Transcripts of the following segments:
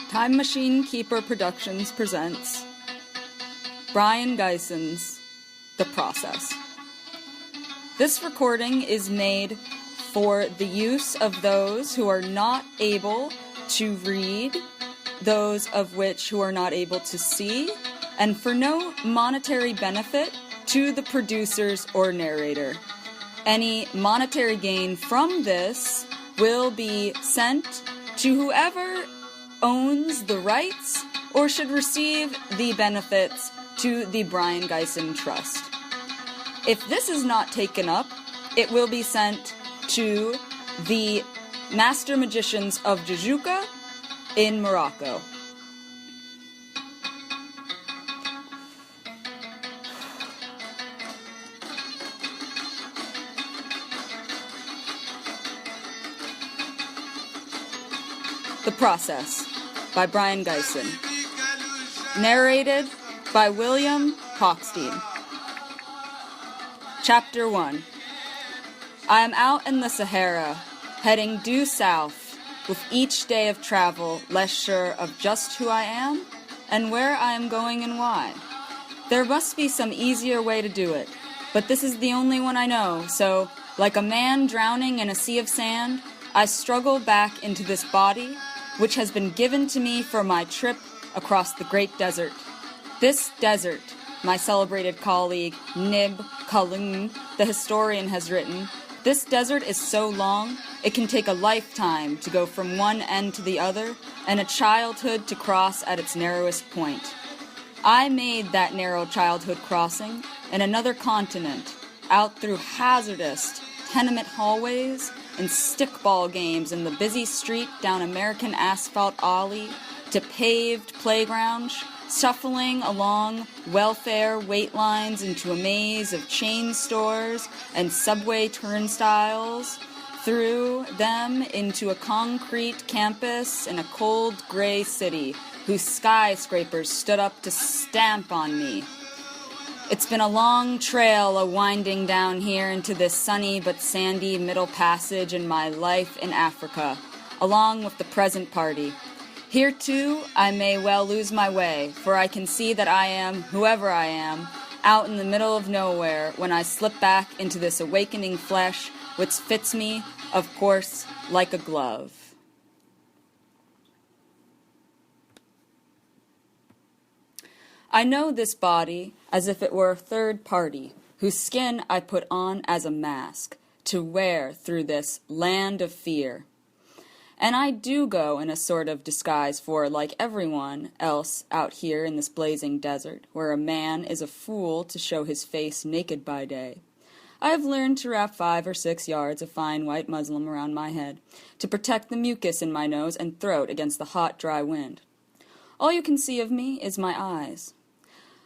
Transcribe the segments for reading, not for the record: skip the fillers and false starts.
Timemachinekeeper Productions presents Brion Gysin's The Process. This recording is made for the use of those who are not able to read, those of which who are not able to see, and for no monetary benefit to the producers or narrator. Any monetary gain from this will be sent to whoever owns the rights or should receive the benefits to the Brion Gysin Trust. If this is not taken up, it will be sent to the Master Musicians of Jajouka in Morocco. The Process by Brion Gysin. Narrated by William Hockstein. Chapter 1. I am out in the Sahara, heading due south, with each day of travel less sure of just who I am and where I am going and why. There must be some easier way to do it, but this is the only one I know, so, like a man drowning in a sea of sand, I struggle back into this body, which has been given to me for my trip across the great desert. This desert, my celebrated colleague Nib Kalun, the historian, has written, this desert is so long, it can take a lifetime to go from one end to the other, and a childhood to cross at its narrowest point. I made that narrow childhood crossing in another continent, out through hazardous tenement hallways and stickball games in the busy street down American asphalt alley to paved playgrounds, shuffling along welfare wait lines into a maze of chain stores and subway turnstiles, through them into a concrete campus in a cold gray city whose skyscrapers stood up to stamp on me. It's been a long trail winding down here into this sunny but sandy middle passage in my life in Africa, along with the present party. Here, too, I may well lose my way, for I can see that I am, whoever I am, out in the middle of nowhere when I slip back into this awakening flesh, which fits me, of course, like a glove. I know this body as if it were a third party, whose skin I put on as a mask, to wear through this land of fear. And I do go in a sort of disguise for, like everyone else out here in this blazing desert, where a man is a fool to show his face naked by day. I have learned to wrap 5 or 6 yards of fine white muslin around my head, to protect the mucus in my nose and throat against the hot, dry wind. All you can see of me is my eyes.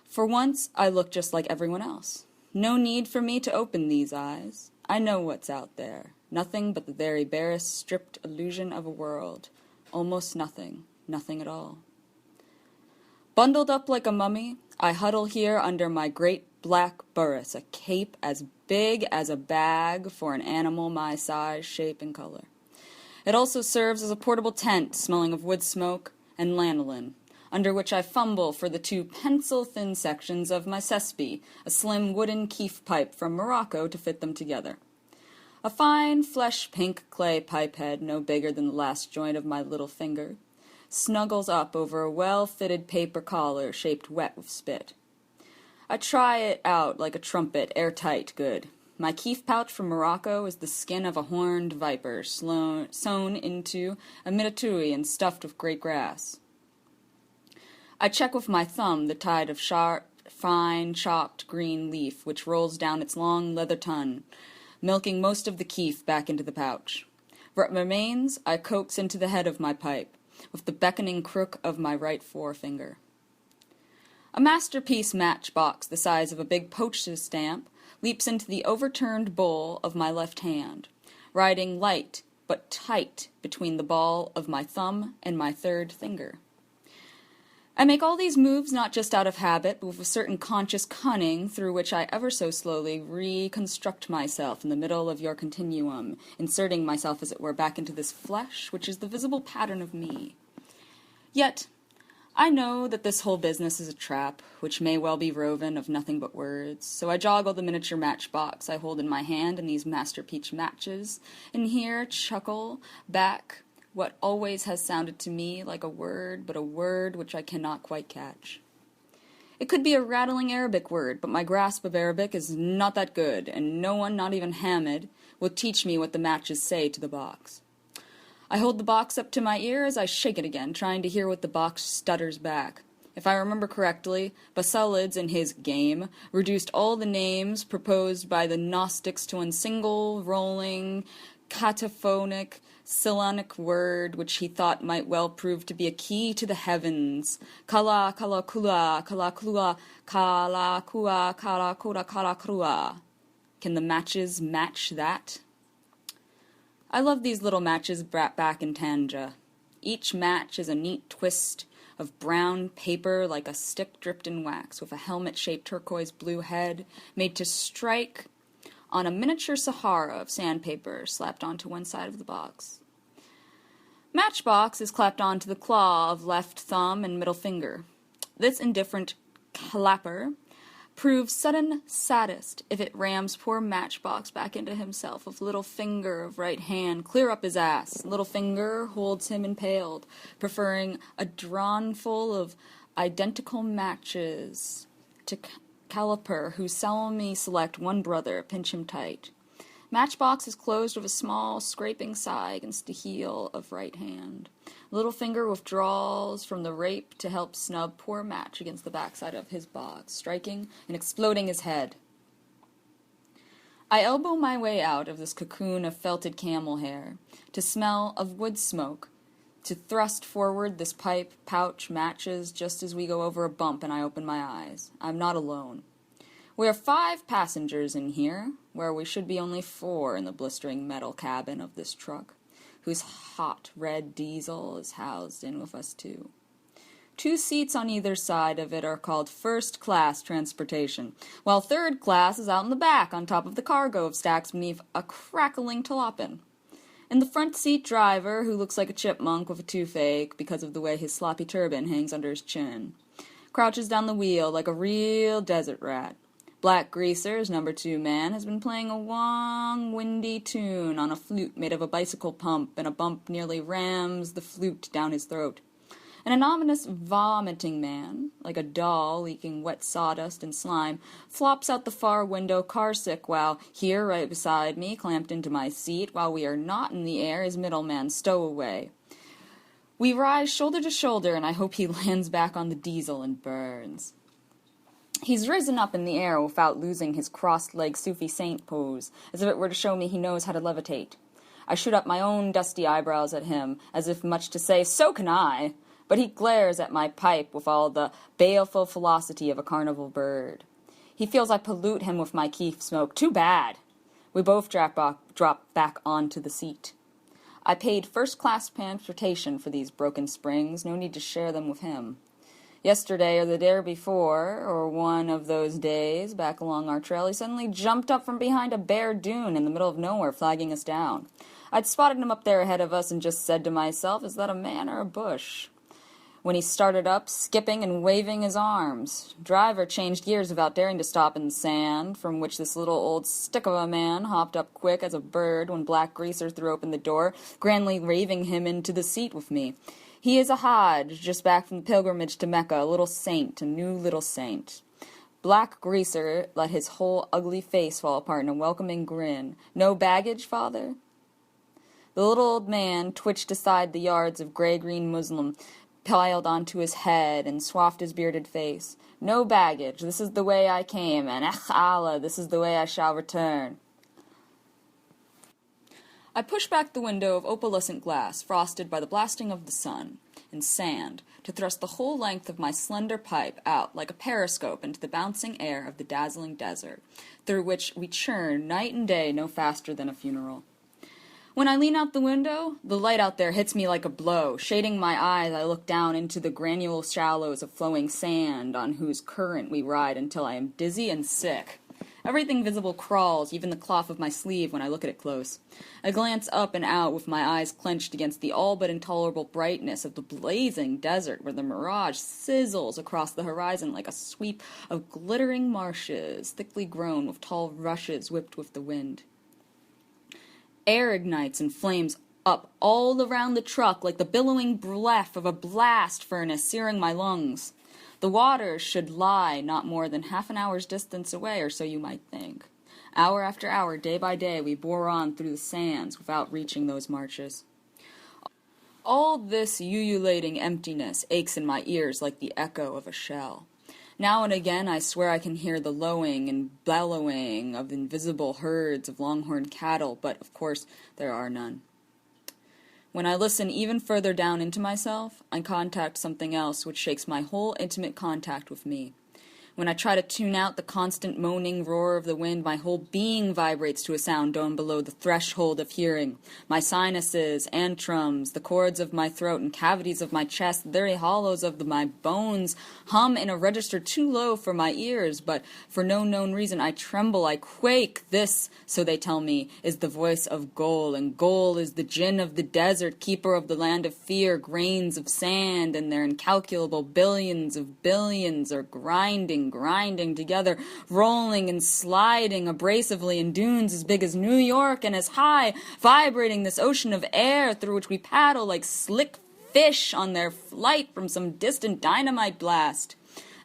For once, I look just like everyone else. No need for me to open these eyes. I know what's out there. Nothing but the very barest, stripped illusion of a world. Almost nothing. Nothing at all. Bundled up like a mummy, I huddle here under my great black burris, a cape as big as a bag for an animal my size, shape, and color. It also serves as a portable tent smelling of wood smoke and lanolin, under which I fumble for the 2 pencil-thin sections of my sespi, a slim wooden keef pipe from Morocco to fit them together. A fine, flesh-pink clay pipe head, no bigger than the last joint of my little finger, snuggles up over a well-fitted paper collar shaped wet with spit. I try it out like a trumpet, airtight good. My keef pouch from Morocco is the skin of a horned viper, sewn into a mitatui and stuffed with great grass. I check with my thumb the tide of sharp, fine, chopped green leaf which rolls down its long leather tongue, milking most of the keef back into the pouch. What remains, I coax into the head of my pipe, with the beckoning crook of my right forefinger. A masterpiece matchbox the size of a big postage stamp leaps into the overturned bowl of my left hand, riding light but tight between the ball of my thumb and my third finger. I make all these moves not just out of habit, but with a certain conscious cunning through which I ever so slowly reconstruct myself in the middle of your continuum, inserting myself, as it were, back into this flesh, which is the visible pattern of me. Yet, I know that this whole business is a trap, which may well be woven of nothing but words, so I joggle the miniature matchbox I hold in my hand in these masterpiece matches, and here chuckle back what always has sounded to me like a word, but a word which I cannot quite catch. It could be a rattling Arabic word, but my grasp of Arabic is not that good, and no one, not even Hamid, will teach me what the matches say to the box. I hold the box up to my ear as I shake it again, trying to hear what the box stutters back. If I remember correctly, Basilides in his game reduced all the names proposed by the Gnostics to one single, rolling, cataphonic, Sillanic word which he thought might well prove to be a key to the heavens. Kala, kala, kula, kala, klua, kala, kua, kala, kura, kala, krua. Can the matches match that? I love these little matches brought back in Tanja. Each match is a neat twist of brown paper like a stick dripped in wax, with a helmet-shaped turquoise blue head made to strike on a miniature Sahara of sandpaper slapped onto one side of the box. Matchbox is clapped onto the claw of left thumb and middle finger. This indifferent clapper proves sudden saddest if it rams poor Matchbox back into himself with little finger of right hand clear up his ass. Little finger holds him impaled, preferring a drawnful of identical matches to Caliper, who solemnly select one brother, pinch him tight. Matchbox is closed with a small scraping sigh against the heel of right hand. Little finger withdraws from the rape to help snub poor Match against the backside of his box, striking and exploding his head. I elbow my way out of this cocoon of felted camel hair, to smell of wood smoke, to thrust forward this pipe, pouch, matches, just as we go over a bump and I open my eyes. I'm not alone. We are 5 passengers in here, where we should be only 4 in the blistering metal cabin of this truck, whose hot red diesel is housed in with us too. 2 seats on either side of it are called first-class transportation, while third class is out in the back on top of the cargo of stacks beneath a crackling jalopin. In the front seat, driver, who looks like a chipmunk with a toothache because of the way his sloppy turban hangs under his chin, crouches down the wheel like a real desert rat. Black Greaser's number 2 man has been playing a long, windy tune on a flute made of a bicycle pump, and a bump nearly rams the flute down his throat. And an ominous vomiting man, like a doll leaking wet sawdust and slime, flops out the far window car-sick, while here, right beside me, clamped into my seat, while we are not in the air, is middleman stowaway. We rise shoulder to shoulder, and I hope he lands back on the diesel and burns. He's risen up in the air without losing his crossed-leg Sufi saint pose, as if it were to show me he knows how to levitate. I shoot up my own dusty eyebrows at him, as if much to say, so can I, but he glares at my pipe with all the baleful velocity of a carnival bird. He feels I pollute him with my keef smoke. Too bad. We both drop back onto the seat. I paid first-class transportation for these broken springs, no need to share them with him. Yesterday or the day before, or one of those days, back along our trail, he suddenly jumped up from behind a bare dune in the middle of nowhere, flagging us down. I'd spotted him up there ahead of us and just said to myself, is that a man or a bush? When he started up, skipping and waving his arms. Driver changed gears without daring to stop in the sand, from which this little old stick of a man hopped up quick as a bird when Black Greaser threw open the door, grandly waving him into the seat with me. He is a Hajj, just back from the pilgrimage to Mecca, a little saint, a new little saint. Black Greaser let his whole ugly face fall apart in a welcoming grin. No baggage, father? The little old man twitched aside the yards of gray-green muslin piled onto his head and swathed his bearded face. No baggage, this is the way I came, and Allah, this is the way I shall return. I push back the window of opalescent glass, frosted by the blasting of the sun and sand, to thrust the whole length of my slender pipe out like a periscope into the bouncing air of the dazzling desert, through which we churn night and day no faster than a funeral. When I lean out the window, the light out there hits me like a blow. Shading my eyes, I look down into the granule shallows of flowing sand on whose current we ride until I am dizzy and sick. Everything visible crawls, even the cloth of my sleeve, when I look at it close. I glance up and out with my eyes clenched against the all but intolerable brightness of the blazing desert, where the mirage sizzles across the horizon like a sweep of glittering marshes, thickly grown with tall rushes whipped with the wind. Air ignites and flames up all around the truck like the billowing breath of a blast furnace searing my lungs. The water should lie not more than half an hour's distance away, or so you might think. Hour after hour, day by day, we bore on through the sands without reaching those marshes. All this ululating emptiness aches in my ears like the echo of a shell. Now and again I swear I can hear the lowing and bellowing of invisible herds of longhorn cattle, but of course there are none. When I listen even further down into myself, I contact something else which shakes my whole intimate contact with me. When I try to tune out the constant moaning roar of the wind, my whole being vibrates to a sound down below the threshold of hearing. My sinuses, antrums, the cords of my throat and cavities of my chest, the very hollows of my bones hum in a register too low for my ears, but for no known reason I tremble, I quake. This, so they tell me, is the voice of Gol, and Gol is the djinn of the desert, keeper of the land of fear. Grains of sand and their incalculable billions of billions are grinding together, rolling and sliding abrasively in dunes as big as New York and as high, vibrating this ocean of air through which we paddle like slick fish on their flight from some distant dynamite blast.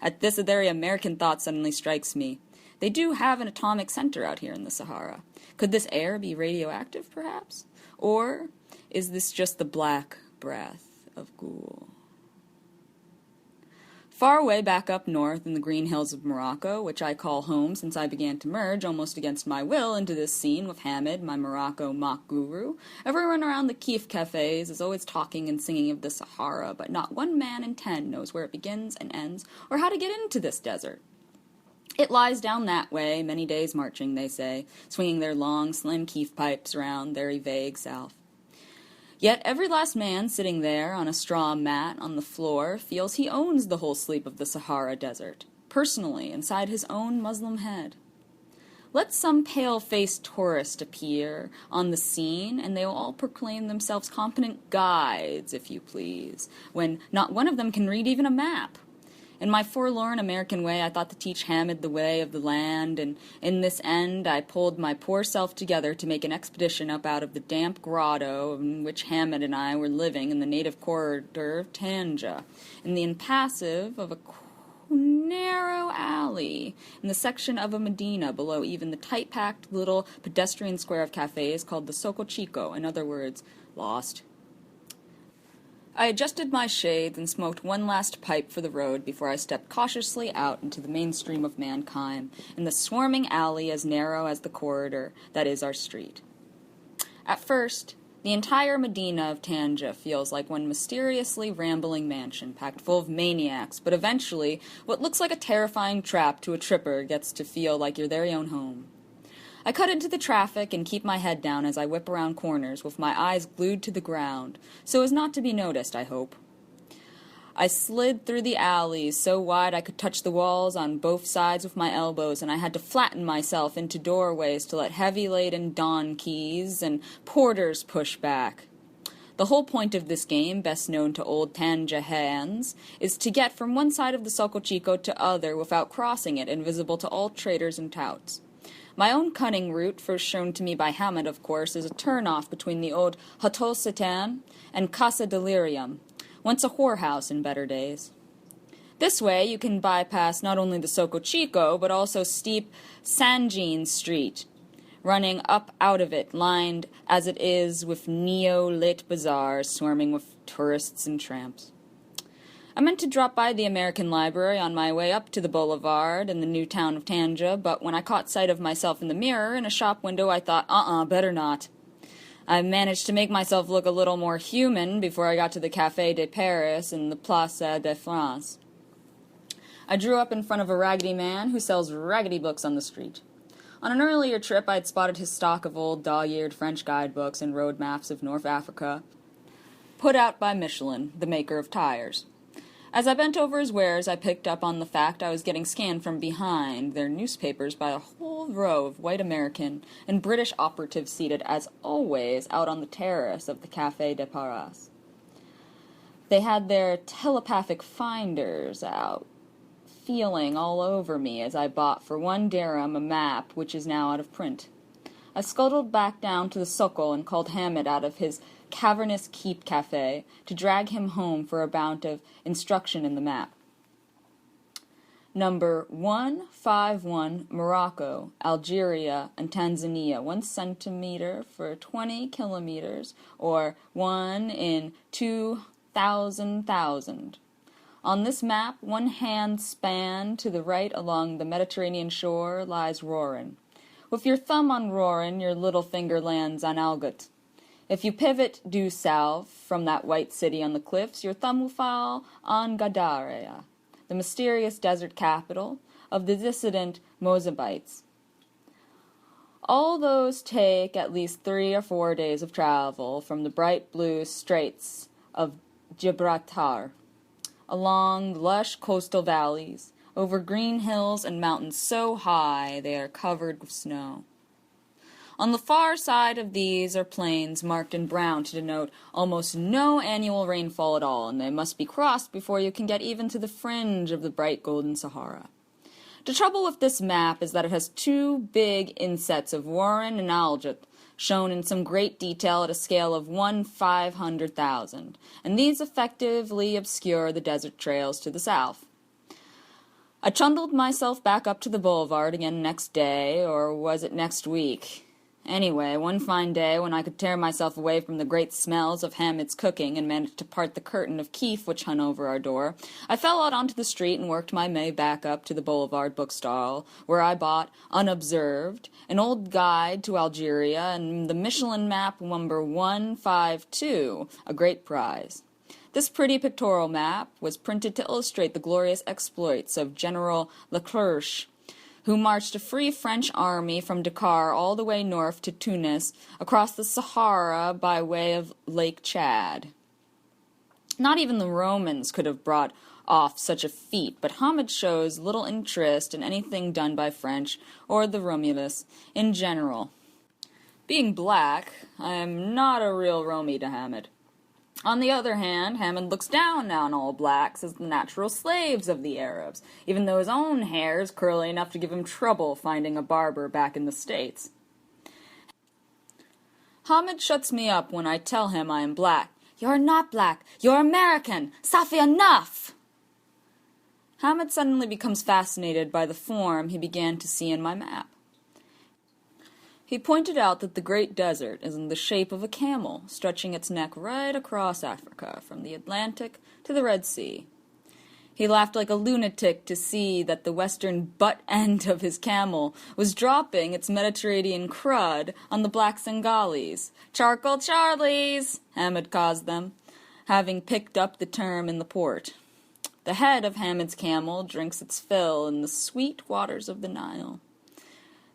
At this, a very American thought suddenly strikes me. They do have an atomic center out here in the Sahara. Could this air be radioactive, perhaps? Or is this just the black breath of Ghoul? Far away back up north in the green hills of Morocco, which I call home since I began to merge, almost against my will, into this scene with Hamid, my Morocco mock guru, everyone around the Kif cafes is always talking and singing of the Sahara, but not 1 man in 10 knows where it begins and ends, or how to get into this desert. It lies down that way, many days marching, they say, swinging their long, slim Kif pipes around very vague south. Yet every last man sitting there on a straw mat on the floor feels he owns the whole sleep of the Sahara Desert, personally, inside his own Muslim head. Let some pale-faced tourist appear on the scene, and they will all proclaim themselves competent guides, if you please, when not one of them can read even a map. In my forlorn American way, I thought to teach Hamid the way of the land, and in this end I pulled my poor self together to make an expedition up out of the damp grotto in which Hamid and I were living in the native corridor of Tanja, in the impassive of a narrow alley, in the section of a Medina below even the tight-packed little pedestrian square of cafes called the Soco Chico, in other words, lost. I adjusted my shades and smoked one last pipe for the road before I stepped cautiously out into the mainstream of mankind, in the swarming alley as narrow as the corridor that is our street. At first, the entire Medina of Tanja feels like one mysteriously rambling mansion packed full of maniacs, but eventually, what looks like a terrifying trap to a tripper gets to feel like your very own home. I cut into the traffic and keep my head down as I whip around corners with my eyes glued to the ground, so as not to be noticed, I hope. I slid through the alleys so wide I could touch the walls on both sides with my elbows, and I had to flatten myself into doorways to let heavy-laden donkeys and porters push back. The whole point of this game, best known to old Tanja hands, is to get from one side of the Soco Chico to other without crossing it, invisible to all traders and touts. My own cunning route, first shown to me by Hamid, of course, is a turn-off between the old Hotel Satan and Casa Delirium, once a whorehouse in better days. This way you can bypass not only the Soco Chico, but also steep Sanjin Street, running up out of it, lined as it is with neo-lit bazaars swarming with tourists and tramps. I meant to drop by the American Library on my way up to the boulevard in the new town of Tanja, but when I caught sight of myself in the mirror in a shop window, I thought, better not. I managed to make myself look a little more human before I got to the Café de Paris in the Place de France. I drew up in front of a raggedy man who sells raggedy books on the street. On an earlier trip, I had spotted his stock of old dog-eared French guidebooks and road maps of North Africa, put out by Michelin, the maker of tires. As I bent over his wares, I picked up on the fact I was getting scanned from behind their newspapers by a whole row of white American and British operatives seated, as always, out on the terrace of the Café de Paris. They had their telepathic finders out, feeling all over me as I bought for 1 dirham a map which is now out of print. I scuttled back down to the Sokol and called Hamid out of his cavernous keep cafe to drag him home for a bout of instruction in the map. Number 151, Morocco, Algeria, and Tanzania, 1 centimeter for 20 kilometers, or 1 in 2,000,000. On this map, 1 hand span to the right along the Mediterranean shore lies Roran. With your thumb on Roran, your little finger lands on Algut. If you pivot due south from that white city on the cliffs, your thumb will fall on Gadarea, the mysterious desert capital of the dissident Mozabites. All those take at least 3 or 4 days of travel from the bright blue straits of Gibraltar, along lush coastal valleys, over green hills and mountains so high they are covered with snow. On the far side of these are plains marked in brown to denote almost no annual rainfall at all, and they must be crossed before you can get even to the fringe of the bright golden Sahara. The trouble with this map is that it has 2 big insets of Warren and Algut, shown in some great detail at a scale of 1/500,000, and these effectively obscure the desert trails to the south. I trundled myself back up to the boulevard again next day, or was it next week? Anyway, one fine day, when I could tear myself away from the great smells of Hamid's cooking and managed to part the curtain of keef which hung over our door, I fell out onto the street and worked my way back up to the boulevard bookstall, where I bought, unobserved, an old guide to Algeria and the Michelin map number 152, a great prize. This pretty pictorial map was printed to illustrate the glorious exploits of General Leclerc, who marched a free French army from Dakar all the way north to Tunis, across the Sahara by way of Lake Chad. Not even the Romans could have brought off such a feat, but Hamid shows little interest in anything done by French or the Romulus in general. Being black, I am not a real Romy to Hamid. On the other hand, Hamid looks down on all blacks as the natural slaves of the Arabs, even though his own hair is curly enough to give him trouble finding a barber back in the States. Hamid shuts me up when I tell him I am black. "You're not black. You're American. Safi enough!" Hamid suddenly becomes fascinated by the form he began to see in my map. He pointed out that the Great Desert is in the shape of a camel, stretching its neck right across Africa, from the Atlantic to the Red Sea. He laughed like a lunatic to see that the western butt end of his camel was dropping its Mediterranean crud on the black Sengalis. "Charcoal Charlies," Hamid calls them, having picked up the term in the port. The head of Hamid's camel drinks its fill in the sweet waters of the Nile.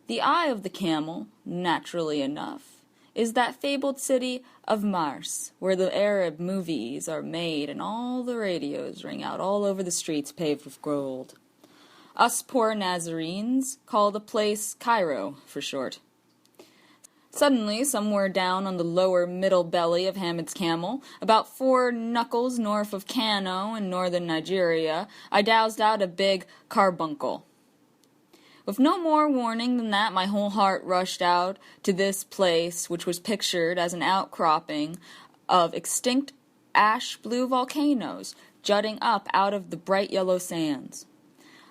The eye of the camel, naturally enough, is that fabled city of Mars, where the Arab movies are made and all the radios ring out all over the streets paved with gold. Us poor Nazarenes call the place Cairo, for short. Suddenly, somewhere down on the lower middle belly of Hamid's camel, about 4 knuckles north of Kano in northern Nigeria, I doused out a big carbuncle. With no more warning than that, my whole heart rushed out to this place, which was pictured as an outcropping of extinct ash-blue volcanoes jutting up out of the bright yellow sands.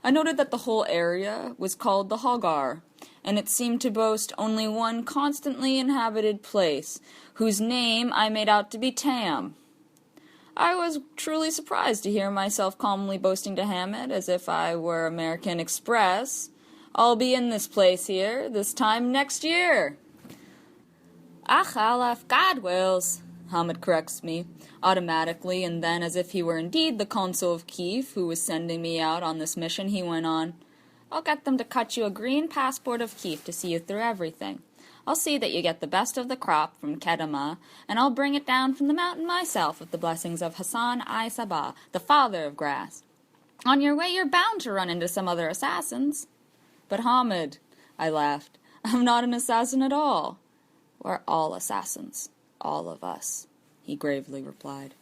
I noted that the whole area was called the Hogar, and it seemed to boast only one constantly inhabited place, whose name I made out to be Tam. I was truly surprised to hear myself calmly boasting to Hamid, as if I were American Express, "I'll be in this place here, this time next year." "Ach, if God wills," Hamid corrects me, automatically, and then, as if he were indeed the consul of Kiev who was sending me out on this mission, he went on, "I'll get them to cut you a green passport of Kiev to see you through everything. I'll see that you get the best of the crop from Kedama, and I'll bring it down from the mountain myself with the blessings of Hassan-I Sabah, the father of grass. On your way you're bound to run into some other assassins." "But Hamid," I laughed, "I'm not an assassin at all." "We're all assassins, all of us," he gravely replied.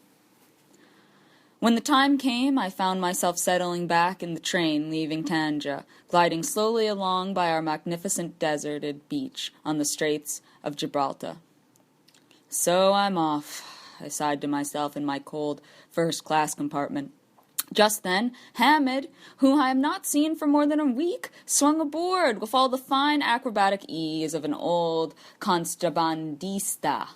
When the time came, I found myself settling back in the train leaving Tanja, gliding slowly along by our magnificent deserted beach on the Straits of Gibraltar. "So I'm off," I sighed to myself in my cold first-class compartment. Just then, Hamid, who I have not seen for more than a week, swung aboard with all the fine acrobatic ease of an old contrabandista.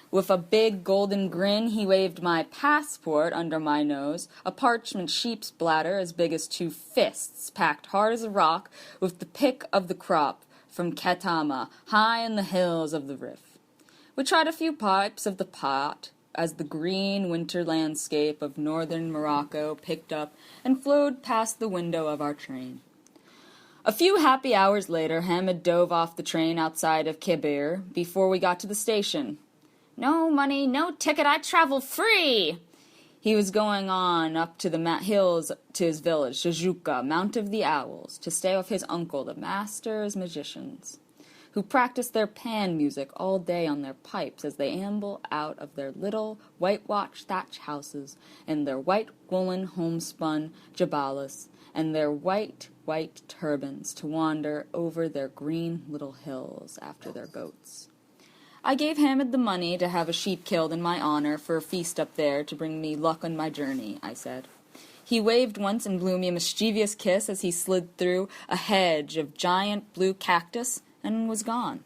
With a big golden grin, he waved my passport under my nose, a parchment sheep's bladder as big as 2 fists, packed hard as a rock, with the pick of the crop from Ketama, high in the hills of the Rif. We tried a few pipes of the pot, as the green winter landscape of northern Morocco picked up and flowed past the window of our train. A few happy hours later, Hamid dove off the train outside of Kebir before we got to the station. "No money, no ticket, I travel free!" He was going on up to the hills to his village, Jajouka, Mount of the Owls, to stay with his uncle, the Master Musicians, who practice their pan music all day on their pipes as they amble out of their little whitewashed thatch houses in their white woolen homespun jabalas and their white turbans to wander over their green little hills after their goats. I gave Hamid the money to have a sheep killed in my honor for a feast up there to bring me luck on my journey, I said. He waved once and blew me a mischievous kiss as he slid through a hedge of giant blue cactus and was gone.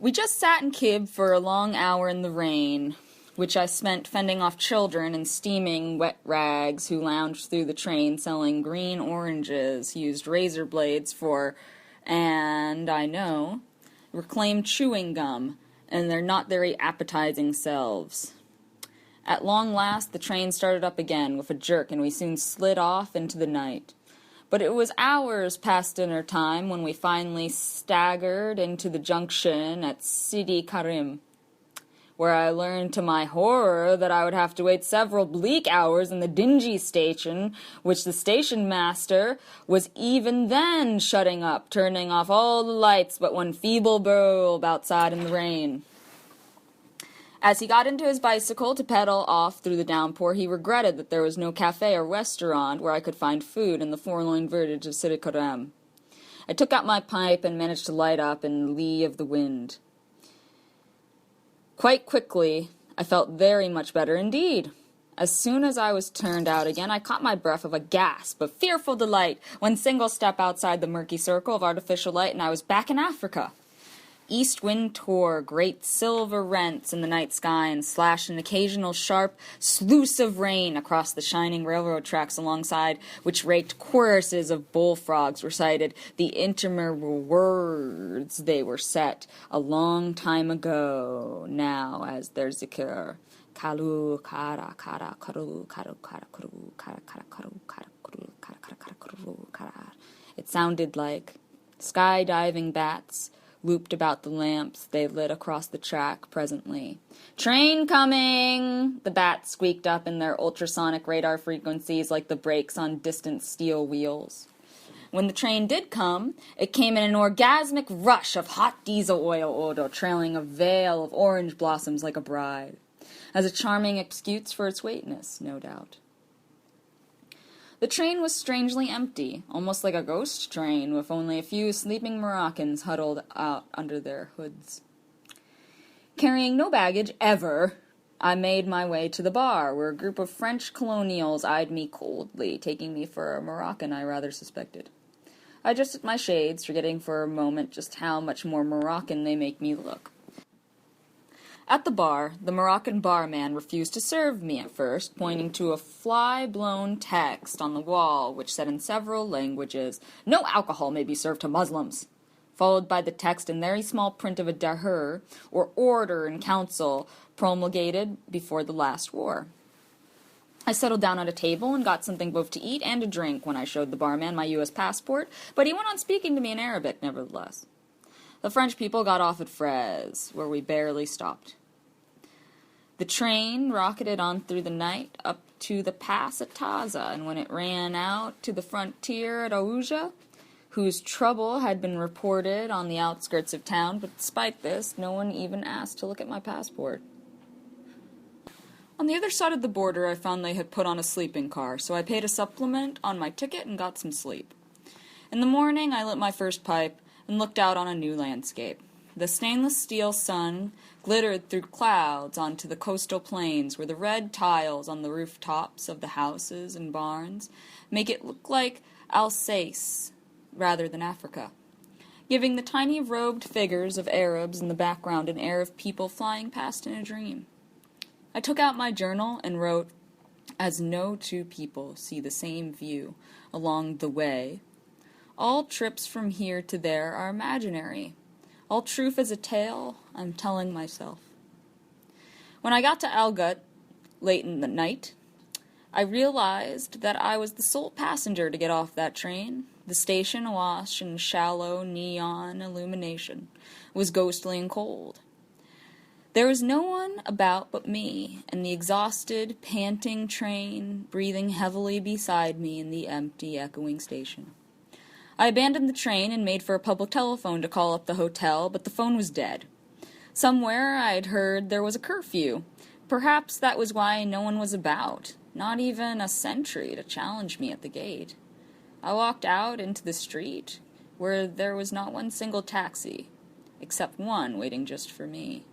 We just sat in Kib for a long hour in the rain, which I spent fending off children and steaming wet rags who lounged through the train selling green oranges, used razor blades for, and I know, reclaimed chewing gum, and their not very appetizing selves. At long last, the train started up again with a jerk, and we soon slid off into the night. But it was hours past dinner time when we finally staggered into the junction at Sidi Karim, where I learned to my horror that I would have to wait several bleak hours in the dingy station, which the station master was even then shutting up, turning off all the lights but one feeble bulb outside in the rain. As he got into his bicycle to pedal off through the downpour, he regretted that there was no cafe or restaurant where I could find food in the forlorn verge of Sidi Karim. I took out my pipe and managed to light up in the lee of the wind. Quite quickly, I felt very much better indeed. As soon as I was turned out again, I caught my breath of a gasp of fearful delight, one single step outside the murky circle of artificial light, and I was back in Africa. East wind tore great silver rents in the night sky and slashed an occasional sharp sluice of rain across the shining railroad tracks alongside which raked choruses of bullfrogs recited the interminable words they were set a long time ago, now as their zikr. Kalu kara kara karu karu kara kuru kara kara karu kara kuru kara kara kara kuru kara. It sounded like skydiving bats looped about the lamps they lit across the track presently. "Train coming!" the bats squeaked up in their ultrasonic radar frequencies like the brakes on distant steel wheels. When the train did come, it came in an orgasmic rush of hot diesel oil odor, trailing a veil of orange blossoms like a bride. As a charming excuse for its weightness, no doubt. The train was strangely empty, almost like a ghost train, with only a few sleeping Moroccans huddled out under their hoods. Carrying no baggage, ever, I made my way to the bar, where a group of French colonials eyed me coldly, taking me for a Moroccan I rather suspected. I adjusted my shades, forgetting for a moment just how much more Moroccan they make me look. At the bar, the Moroccan barman refused to serve me at first, pointing to a fly-blown text on the wall which said in several languages, "No alcohol may be served to Muslims," followed by the text in very small print of a daher, or order in council, promulgated before the last war. I settled down at a table and got something both to eat and to drink when I showed the barman my U.S. passport, but he went on speaking to me in Arabic nevertheless. The French people got off at Frez, where we barely stopped. The train rocketed on through the night up to the pass at Taza, and when it ran out to the frontier at Aouja, whose trouble had been reported on the outskirts of town, but despite this, no one even asked to look at my passport. On the other side of the border, I found they had put on a sleeping car, so I paid a supplement on my ticket and got some sleep. In the morning, I lit my first pipe and looked out on a new landscape. The stainless steel sun glittered through clouds onto the coastal plains where the red tiles on the rooftops of the houses and barns make it look like Alsace rather than Africa, giving the tiny robed figures of Arabs in the background an air of people flying past in a dream. I took out my journal and wrote, "As no two people see the same view along the way, all trips from here to there are imaginary. All truth is a tale I'm telling myself." When I got to Algut late in the night, I realized that I was the sole passenger to get off that train. The station, awash in shallow neon illumination, was ghostly and cold. There was no one about but me, and the exhausted, panting train breathing heavily beside me in the empty, echoing station. I abandoned the train and made for a public telephone to call up the hotel, but the phone was dead. Somewhere I'd heard there was a curfew. Perhaps that was why no one was about, not even a sentry to challenge me at the gate. I walked out into the street, where there was not one single taxi, except one waiting just for me.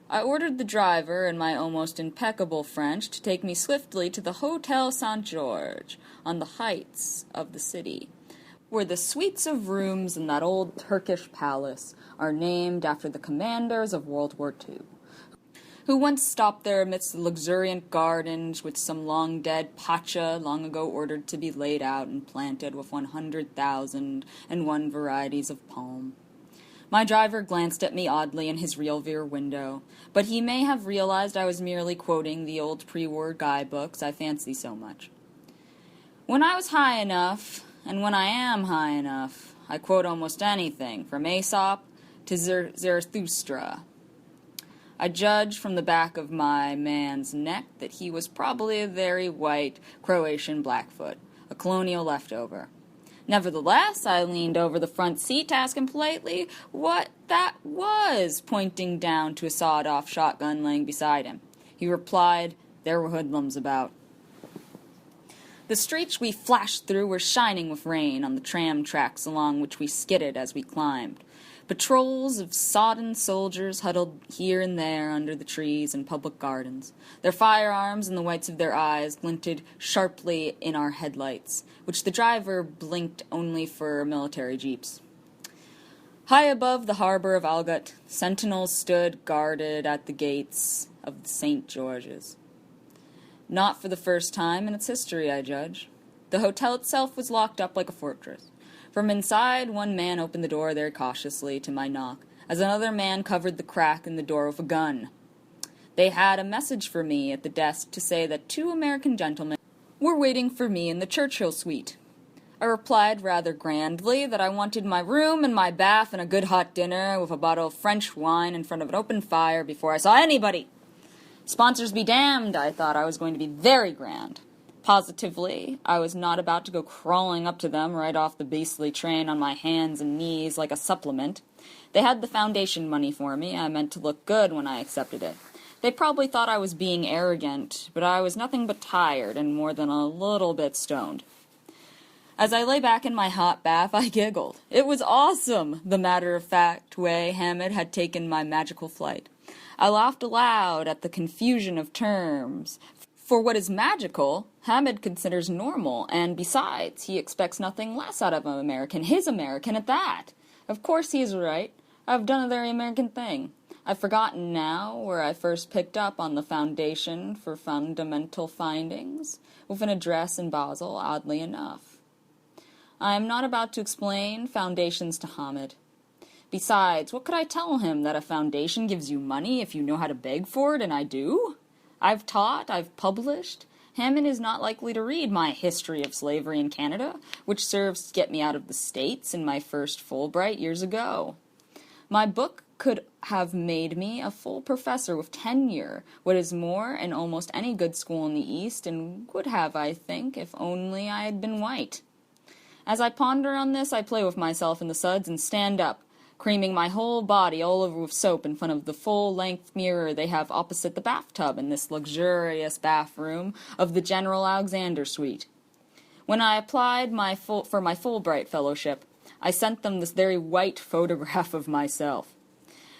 I ordered the driver, in my almost impeccable French, to take me swiftly to the Hotel St. George, on the heights of the city, where the suites of rooms in that old Turkish palace are named after the commanders of World War II, who once stopped there amidst the luxuriant gardens which some long-dead pacha long ago ordered to be laid out and planted with 100,001 varieties of palm. My driver glanced at me oddly in his rear window, but he may have realized I was merely quoting the old pre-war guidebooks I fancy so much. When I was high enough, and when I am high enough, I quote almost anything, from Aesop to Zarathustra. I judge from the back of my man's neck that he was probably a very white Croatian Blackfoot, a colonial leftover. Nevertheless, I leaned over the front seat to ask him politely what that was, pointing down to a sawed-off shotgun laying beside him. He replied, "There were hoodlums about." The streets we flashed through were shining with rain on the tram tracks along which we skidded as we climbed. Patrols of sodden soldiers huddled here and there under the trees and public gardens. Their firearms and the whites of their eyes glinted sharply in our headlights, which the driver blinked only for military jeeps. High above the harbor of Algut, sentinels stood guarded at the gates of the St. George's. Not for the first time in its history, I judge. The hotel itself was locked up like a fortress. From inside, one man opened the door very cautiously to my knock, as another man covered the crack in the door with a gun. They had a message for me at the desk to say that 2 American gentlemen were waiting for me in the Churchill suite. I replied rather grandly that I wanted my room and my bath and a good hot dinner with a bottle of French wine in front of an open fire before I saw anybody. Sponsors be damned, I thought I was going to be very grand. Positively, I was not about to go crawling up to them right off the beastly train on my hands and knees like a supplement. They had the foundation money for me. I meant to look good when I accepted it. They probably thought I was being arrogant, but I was nothing but tired and more than a little bit stoned. As I lay back in my hot bath, I giggled. It was awesome, the matter-of-fact way Hamid had taken my magical flight. I laughed aloud at the confusion of terms. For what is magical, Hamid considers normal, and besides, he expects nothing less out of an American, his American at that. Of course he is right. I've done a very American thing. I've forgotten now where I first picked up on the foundation for fundamental findings, with an address in Basel, oddly enough. I am not about to explain foundations to Hamid. Besides, what could I tell him, that a foundation gives you money if you know how to beg for it, and I do? I've taught, I've published. Hammond is not likely to read my History of Slavery in Canada, which serves to get me out of the States in my first Fulbright years ago. My book could have made me a full professor with tenure, what is more, in almost any good school in the East, and would have, I think, if only I had been white. As I ponder on this, I play with myself in the suds and stand up, creaming my whole body all over with soap in front of the full-length mirror they have opposite the bathtub in this luxurious bathroom of the General Alexander Suite. When I applied for my Fulbright Fellowship, I sent them this very white photograph of myself.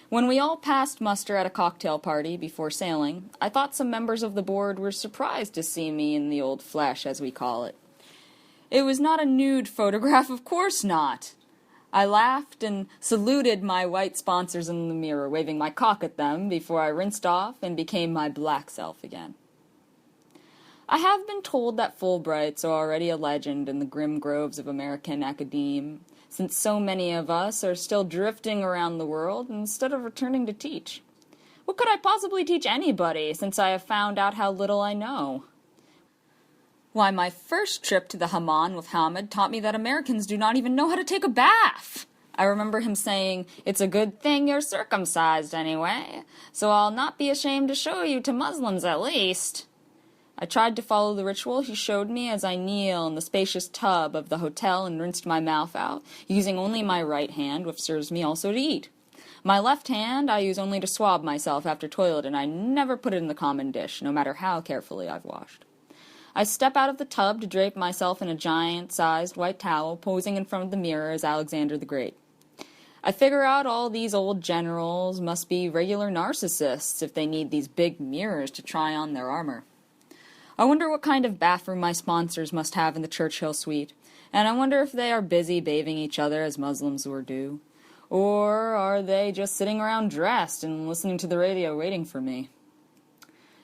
When we all passed muster at a cocktail party before sailing, I thought some members of the board were surprised to see me in the old flesh, as we call it. It was not a nude photograph, of course not. I laughed and saluted my white sponsors in the mirror, waving my cock at them before I rinsed off and became my black self again. I have been told that Fulbrights are already a legend in the grim groves of American academe, since so many of us are still drifting around the world instead of returning to teach. What could I possibly teach anybody, since I have found out how little I know? Why, my first trip to the Hammam with Hamid taught me that Americans do not even know how to take a bath. I remember him saying, "It's a good thing you're circumcised anyway, so I'll not be ashamed to show you to Muslims at least." I tried to follow the ritual he showed me as I kneel in the spacious tub of the hotel and rinsed my mouth out, using only my right hand, which serves me also to eat. My left hand I use only to swab myself after toilet, and I never put it in the common dish, no matter how carefully I've washed. I step out of the tub to drape myself in a giant-sized white towel, posing in front of the mirror as Alexander the Great. I figure out all these old generals must be regular narcissists if they need these big mirrors to try on their armor. I wonder what kind of bathroom my sponsors must have in the Churchill suite, and I wonder if they are busy bathing each other as Muslims were do, or are they just sitting around dressed and listening to the radio waiting for me?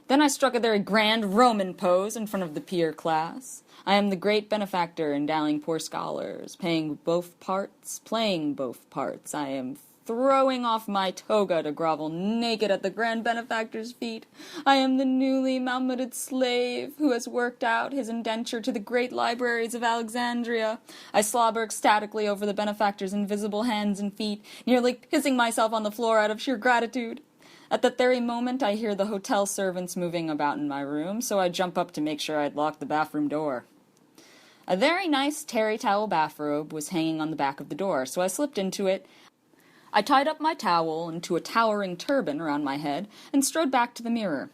Then I struck a very grand Roman pose in front of the peer class. I am the great benefactor endowing poor scholars, paying both parts, playing both parts. I am throwing off my toga to grovel naked at the grand benefactor's feet. I am the newly Mahometed slave who has worked out his indenture to the great libraries of Alexandria. I slobber ecstatically over the benefactor's invisible hands and feet, nearly pissing myself on the floor out of sheer gratitude. At that very moment, I hear the hotel servants moving about in my room, so I jump up to make sure I'd locked the bathroom door. A very nice terry towel bathrobe was hanging on the back of the door, so I slipped into it. I tied up my towel into a towering turban around my head and strode back to the mirror.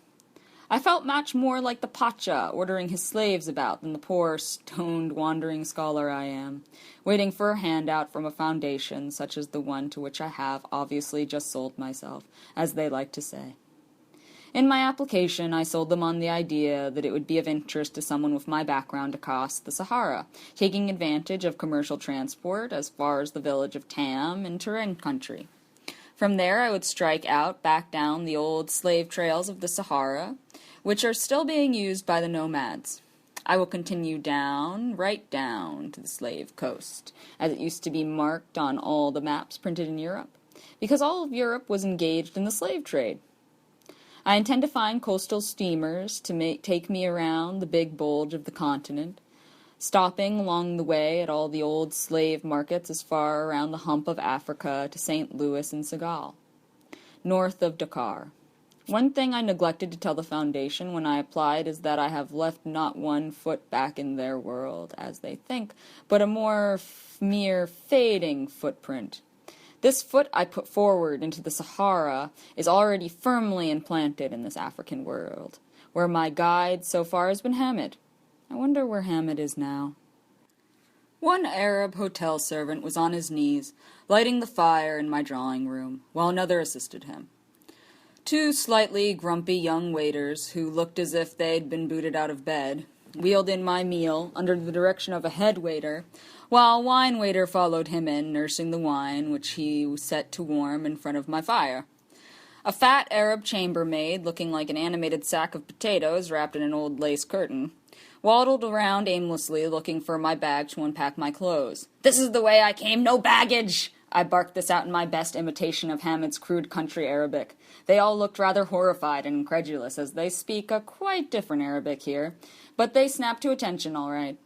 I felt much more like the Pacha ordering his slaves about than the poor, stoned, wandering scholar I am, waiting for a handout from a foundation such as the one to which I have obviously just sold myself, as they like to say. In my application, I sold them on the idea that it would be of interest to someone with my background to cross the Sahara, taking advantage of commercial transport as far as the village of Tam in Turin country. From there, I would strike out back down the old slave trails of the Sahara, which are still being used by the nomads. I will continue down, right down to the slave coast, as it used to be marked on all the maps printed in Europe, because all of Europe was engaged in the slave trade. I intend to find coastal steamers to take me around the big bulge of the continent, stopping along the way at all the old slave markets as far around the hump of Africa to St. Louis and Senegal, north of Dakar. One thing I neglected to tell the foundation when I applied is that I have left not one foot back in their world, as they think, but a mere fading footprint. This foot I put forward into the Sahara is already firmly implanted in this African world, where my guide so far has been Hamid. I wonder where Hamid is now. One Arab hotel servant was on his knees, lighting the fire in my drawing room, while another assisted him. Two slightly grumpy young waiters, who looked as if they'd been booted out of bed, wheeled in my meal under the direction of a head waiter, while a wine waiter followed him in, nursing the wine, which he set to warm in front of my fire. A fat Arab chambermaid, looking like an animated sack of potatoes wrapped in an old lace curtain, waddled around aimlessly looking for my bag to unpack my clothes. "This is the way I came, no baggage!" I barked this out in my best imitation of Hamid's crude country Arabic. They all looked rather horrified and incredulous, as they speak a quite different Arabic here, but they snapped to attention all right.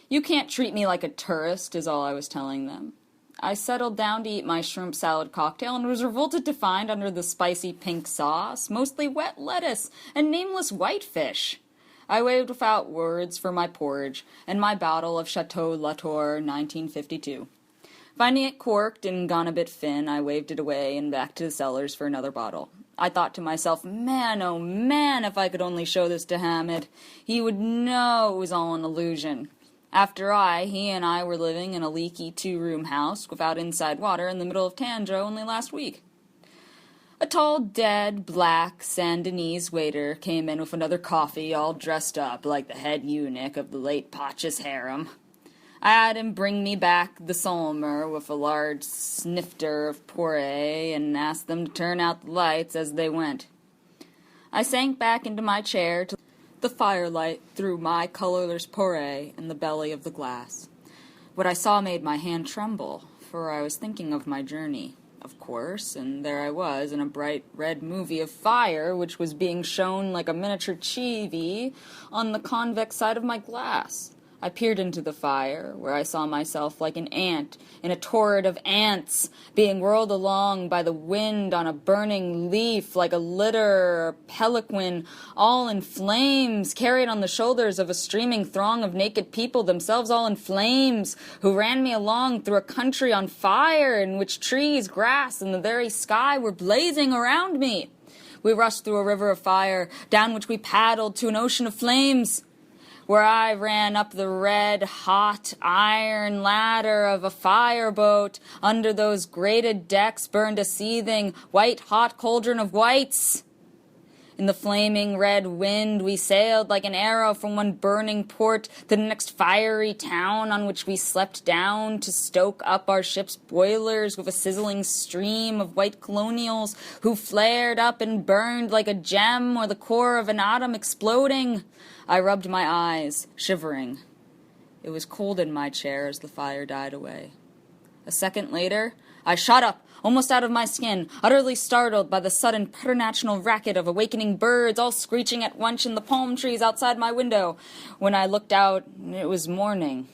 You can't treat me like a tourist, is all I was telling them. I settled down to eat my shrimp salad cocktail and was revolted to find under the spicy pink sauce mostly wet lettuce and nameless whitefish. I waved without words for my porridge and my bottle of Chateau Latour 1952. Finding it corked and gone a bit thin, I waved it away and back to the cellars for another bottle. I thought to myself, man, oh man, if I could only show this to Hamid. He would know it was all an illusion. After he and I were living in a leaky 2-room house without inside water in the middle of Tangier only last week. A tall, dead, black Sandinese waiter came in with another coffee, all dressed up like the head eunuch of the late Pach's harem. I had him bring me back the Solmer with a large snifter of poree and asked them to turn out the lights as they went. I sank back into my chair to the firelight threw my colorless poree in the belly of the glass. What I saw made my hand tremble, for I was thinking of my journey, of course, and there I was in a bright red movie of fire which was being shown like a miniature chibi on the convex side of my glass. I peered into the fire, where I saw myself like an ant in a torrent of ants, being whirled along by the wind on a burning leaf like a litter or pelican, all in flames, carried on the shoulders of a streaming throng of naked people, themselves all in flames, who ran me along through a country on fire, in which trees, grass, and the very sky were blazing around me. We rushed through a river of fire, down which we paddled to an ocean of flames, where I ran up the red-hot iron ladder of a fireboat. Under those grated decks burned a seething, white-hot cauldron of whites. In the flaming red wind we sailed like an arrow from one burning port to the next fiery town, on which we slept down to stoke up our ship's boilers with a sizzling stream of white colonials who flared up and burned like a gem or the core of an atom exploding. I rubbed my eyes, shivering. It was cold in my chair as the fire died away. A second later, I shot up, almost out of my skin, utterly startled by the sudden preternatural racket of awakening birds, all screeching at once in the palm trees outside my window. When I looked out, it was morning.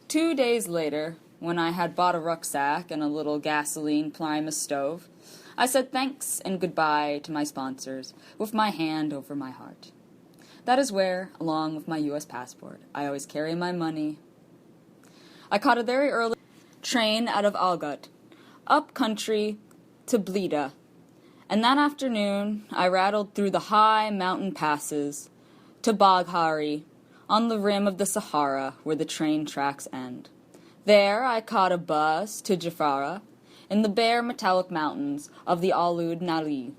2 days later, when I had bought a rucksack and a little gasoline Primus stove, I said thanks and goodbye to my sponsors, with my hand over my heart. That is where, along with my U.S. passport, I always carry my money. I caught a very early train out of Algut, up country to Blida, and that afternoon I rattled through the high mountain passes to Baghari, on the rim of the Sahara where the train tracks end. There I caught a bus to Jafara, in the bare metallic mountains of the Alud Nali,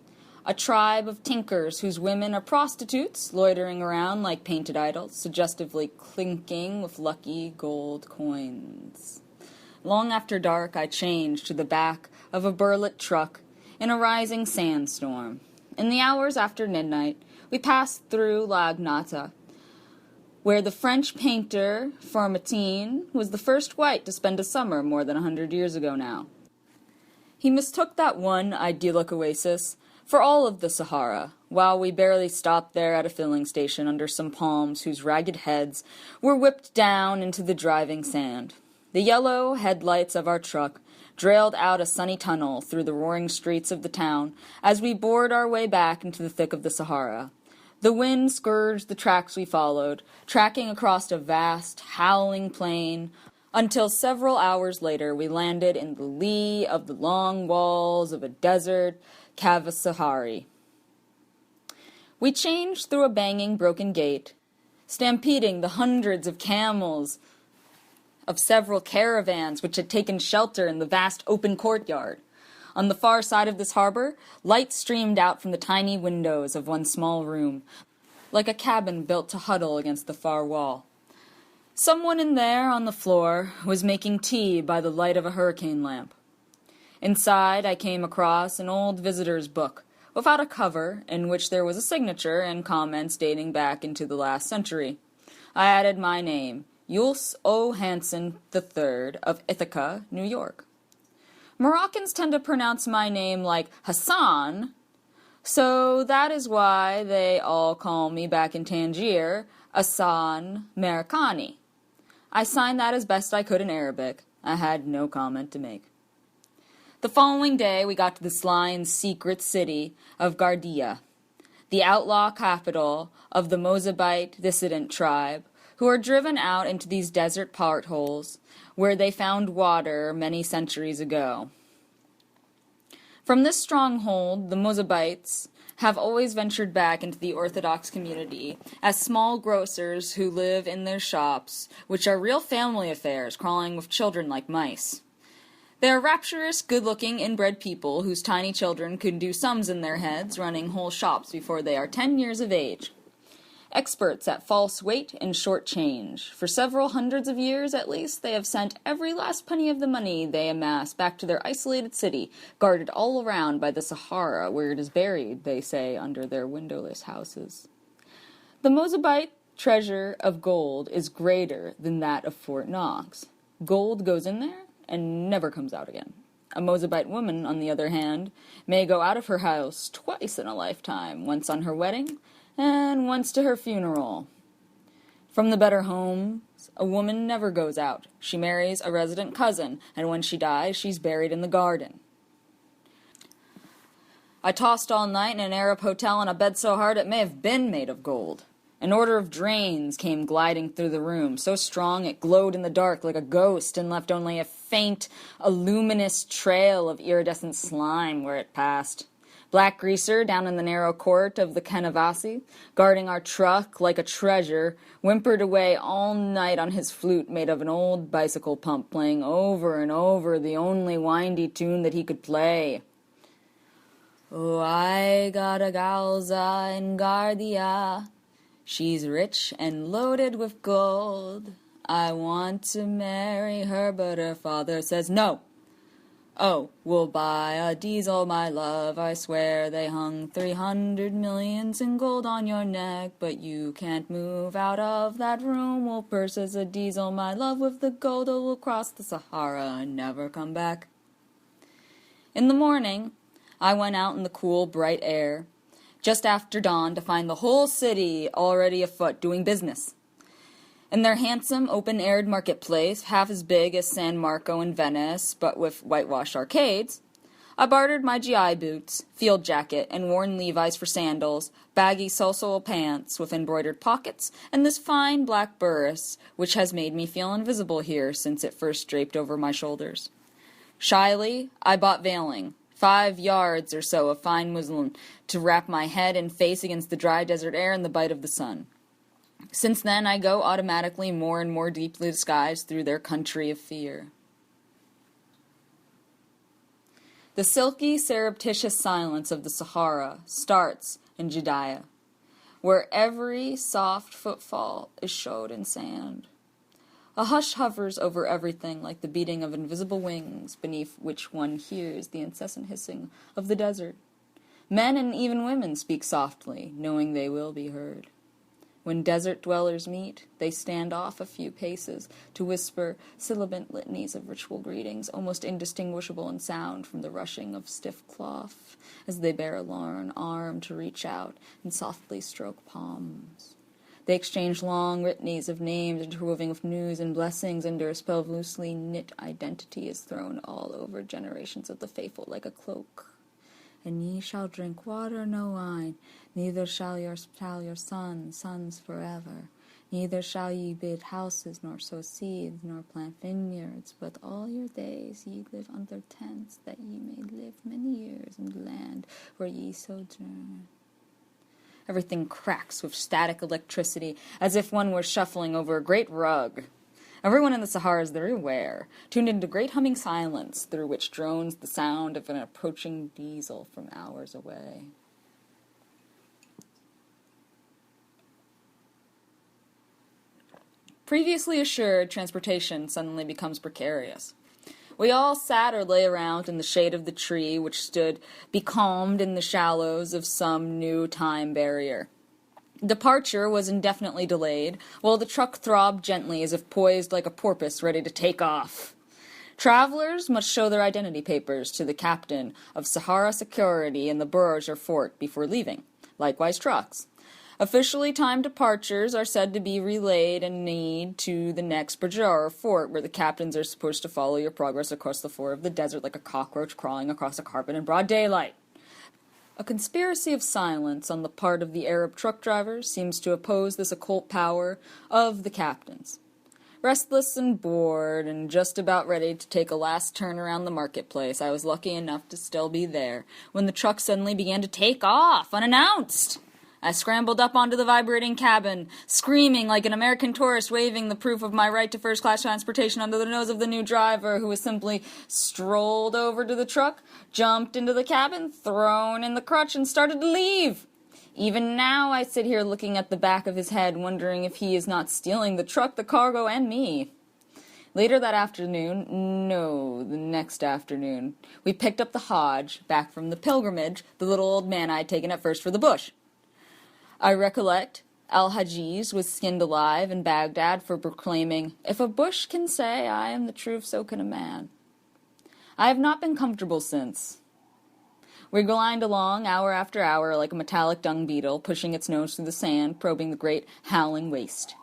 a tribe of tinkers whose women are prostitutes, loitering around like painted idols, suggestively clinking with lucky gold coins. Long after dark, I changed to the back of a burlet truck in a rising sandstorm. In the hours after midnight, we passed through La Gnata, where the French painter Formatin was the first white to spend a summer more than 100 years ago now. He mistook that one idyllic oasis for all of the Sahara, while we barely stopped there at a filling station under some palms whose ragged heads were whipped down into the driving sand. The yellow headlights of our truck trailed out a sunny tunnel through the roaring streets of the town as we bored our way back into the thick of the Sahara. The wind scourged the tracks we followed, tracking across a vast, howling plain, until several hours later we landed in the lee of the long walls of a desert Cavasahari. We changed through a banging broken gate, stampeding the hundreds of camels of several caravans which had taken shelter in the vast open courtyard. On the far side of this harbor, light streamed out from the tiny windows of one small room, like a cabin built to huddle against the far wall. Someone in there on the floor was making tea by the light of a hurricane lamp. Inside, I came across an old visitor's book, without a cover, in which there was a signature and comments dating back into the last century. I added my name, Jules O. Hansen III of Ithaca, New York. Moroccans tend to pronounce my name like Hassan, so that is why they all call me back in Tangier Hassan Mercani. I signed that as best I could in Arabic. I had no comment to make. The following day, we got to the sly and secret city of Gardia, the outlaw capital of the Mozabite dissident tribe, who are driven out into these desert potholes where they found water many centuries ago. From this stronghold, the Mozabites have always ventured back into the Orthodox community as small grocers who live in their shops, which are real family affairs, crawling with children like mice. They are rapturous, good-looking, inbred people whose tiny children can do sums in their heads, running whole shops before they are 10 years of age. Experts at false weight and short change. For several hundreds of years, at least, they have sent every last penny of the money they amass back to their isolated city, guarded all around by the Sahara, where it is buried, they say, under their windowless houses. The Mozabite treasure of gold is greater than that of Fort Knox. Gold goes in there and never comes out again. A Mozabite woman, on the other hand, may go out of her house twice in a lifetime, once on her wedding and once to her funeral. From the better homes, a woman never goes out. She marries a resident cousin, and when she dies, she's buried in the garden. I tossed all night in an Arab hotel on a bed so hard it may have been made of gold. An order of drains came gliding through the room, so strong it glowed in the dark like a ghost and left only a faint, a luminous trail of iridescent slime where it passed. Black Greaser, down in the narrow court of the Canavasi, guarding our truck like a treasure, whimpered away all night on his flute made of an old bicycle pump, playing over and over the only windy tune that he could play. Oh, I got a galza in Gardia. She's rich and loaded with gold. I want to marry her, but her father says no. Oh, we'll buy a diesel, my love. I swear they hung 300 millions in gold on your neck, but you can't move out of that room. We'll purchase a diesel, my love, with the gold, or we'll cross the Sahara and never come back. In the morning, I went out in the cool, bright air, just after dawn, to find the whole city already afoot doing business. In their handsome, open-aired marketplace, half as big as San Marco in Venice, but with whitewashed arcades, I bartered my GI boots, field jacket, and worn Levi's for sandals, baggy sole pants with embroidered pockets, and this fine black burris, which has made me feel invisible here since it first draped over my shoulders. Shyly, I bought veiling, 5 yards or so of fine muslin, to wrap my head and face against the dry desert air and the bite of the sun. Since then, I go automatically more and more deeply disguised through their country of fear. The silky, surreptitious silence of the Sahara starts in Judea, where every soft footfall is shod in sand. A hush hovers over everything like the beating of invisible wings, beneath which one hears the incessant hissing of the desert. Men and even women speak softly, knowing they will be heard. When desert dwellers meet, they stand off a few paces to whisper sibilant litanies of ritual greetings, almost indistinguishable in sound from the rushing of stiff cloth, as they bare a lorn arm to reach out and softly stroke palms. They exchange long litanies of names, interwoven with news and blessings under a spell of loosely knit identity is thrown all over generations of the faithful like a cloak. And ye shall drink water, no wine, neither shall your sons forever. Neither shall ye build houses, nor sow seeds, nor plant vineyards, but all your days ye live under tents, that ye may live many years in the land where ye sojourn. Everything cracks with static electricity, as if one were shuffling over a great rug. Everyone in the Sahara is very aware, tuned into great humming silence through which drones the sound of an approaching diesel from hours away. Previously assured, transportation suddenly becomes precarious. We all sat or lay around in the shade of the tree which stood becalmed in the shallows of some new time barrier. Departure was indefinitely delayed, while the truck throbbed gently as if poised like a porpoise ready to take off. Travelers must show their identity papers to the captain of Sahara Security in the Burj Fort before leaving. Likewise trucks. Officially timed departures are said to be relayed and need to the next Burj Fort, where the captains are supposed to follow your progress across the floor of the desert like a cockroach crawling across a carpet in broad daylight. A conspiracy of silence on the part of the Arab truck drivers seems to oppose this occult power of the captains. Restless and bored and just about ready to take a last turn around the marketplace, I was lucky enough to still be there when the truck suddenly began to take off, unannounced. I scrambled up onto the vibrating cabin, screaming like an American tourist waving the proof of my right to first-class transportation under the nose of the new driver, who was simply strolled over to the truck, jumped into the cabin, thrown in the crutch, and started to leave. Even now I sit here looking at the back of his head, wondering if he is not stealing the truck, the cargo, and me. Later that afternoon, the next afternoon, we picked up the Hodge, back from the pilgrimage, the little old man I had taken at first for the bush. I recollect Al-Hajiz was skinned alive in Baghdad for proclaiming, "If a bush can say I am the truth, so can a man." I have not been comfortable since. We glided along hour after hour like a metallic dung beetle, pushing its nose through the sand, probing the great howling waste.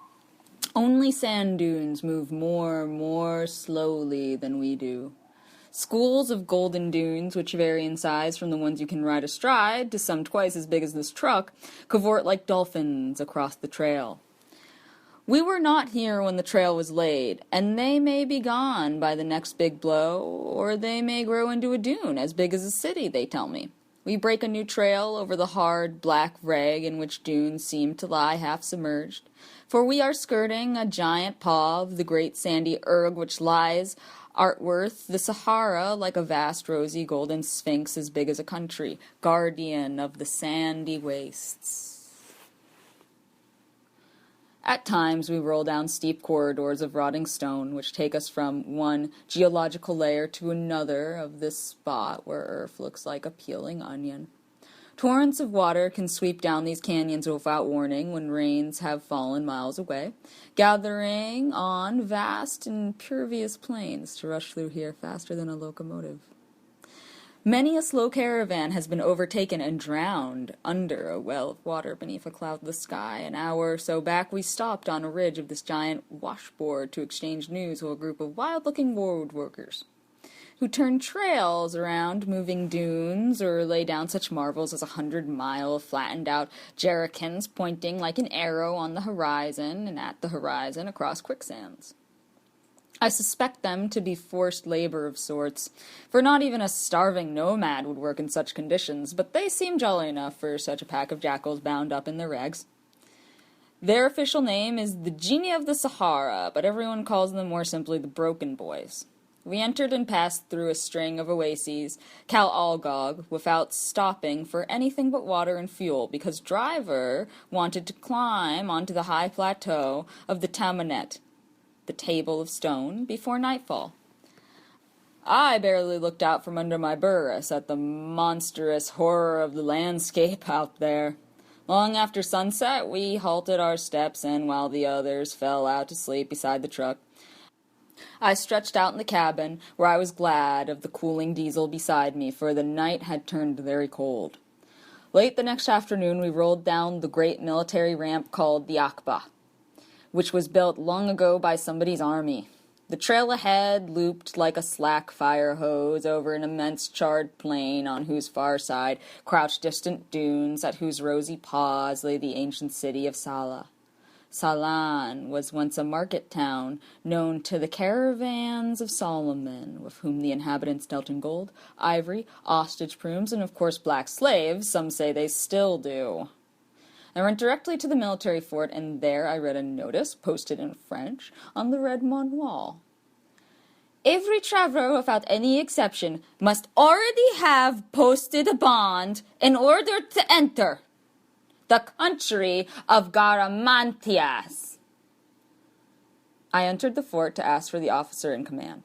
Only sand dunes move more slowly than we do. Schools of golden dunes, which vary in size from the ones you can ride astride to some twice as big as this truck, cavort like dolphins across the trail. We were not here when the trail was laid, and they may be gone by the next big blow, or they may grow into a dune as big as a city, they tell me. We break a new trail over the hard, black rag in which dunes seem to lie half submerged, for we are skirting a giant paw of the great sandy erg which lies artworth the Sahara like a vast rosy golden sphinx as big as a country, guardian of the sandy wastes. At times we roll down steep corridors of rotting stone which take us from one geological layer to another of this spot where earth looks like a peeling onion. Torrents of water can sweep down these canyons without warning when rains have fallen miles away, gathering on vast impervious plains to rush through here faster than a locomotive. Many a slow caravan has been overtaken and drowned under a well of water beneath a cloudless sky. An hour or so back we stopped on a ridge of this giant washboard to exchange news with a group of wild-looking road workers who turn trails around moving dunes or lay down such marvels as 100-mile flattened-out jerrycans pointing like an arrow on the horizon and at the horizon across quicksands. I suspect them to be forced labor of sorts, for not even a starving nomad would work in such conditions, but they seem jolly enough for such a pack of jackals bound up in their rags. Their official name is the Genie of the Sahara, but everyone calls them more simply the Broken Boys. We entered and passed through a string of oases, Cal Algog, without stopping for anything but water and fuel, because driver wanted to climb onto the high plateau of the Tamanet, the table of stone, before nightfall. I barely looked out from under my burris at the monstrous horror of the landscape out there. Long after sunset, we halted our steps, and while the others fell out to sleep beside the truck, I stretched out in the cabin, where I was glad of the cooling diesel beside me, for the night had turned very cold. Late the next afternoon, we rolled down the great military ramp called the Akba, which was built long ago by somebody's army. The trail ahead looped like a slack fire hose over an immense charred plain on whose far side crouched distant dunes, at whose rosy paws lay the ancient city of Salah. Salan was once a market town known to the caravans of Solomon, with whom the inhabitants dealt in gold, ivory, ostrich plumes, and of course black slaves. Some say they still do. I went directly to the military fort, and there I read a notice, posted in French, on the red mud wall. Every traveler, without any exception, must already have posted a bond in order to enter the country of Garamantias. I entered the fort to ask for the officer in command.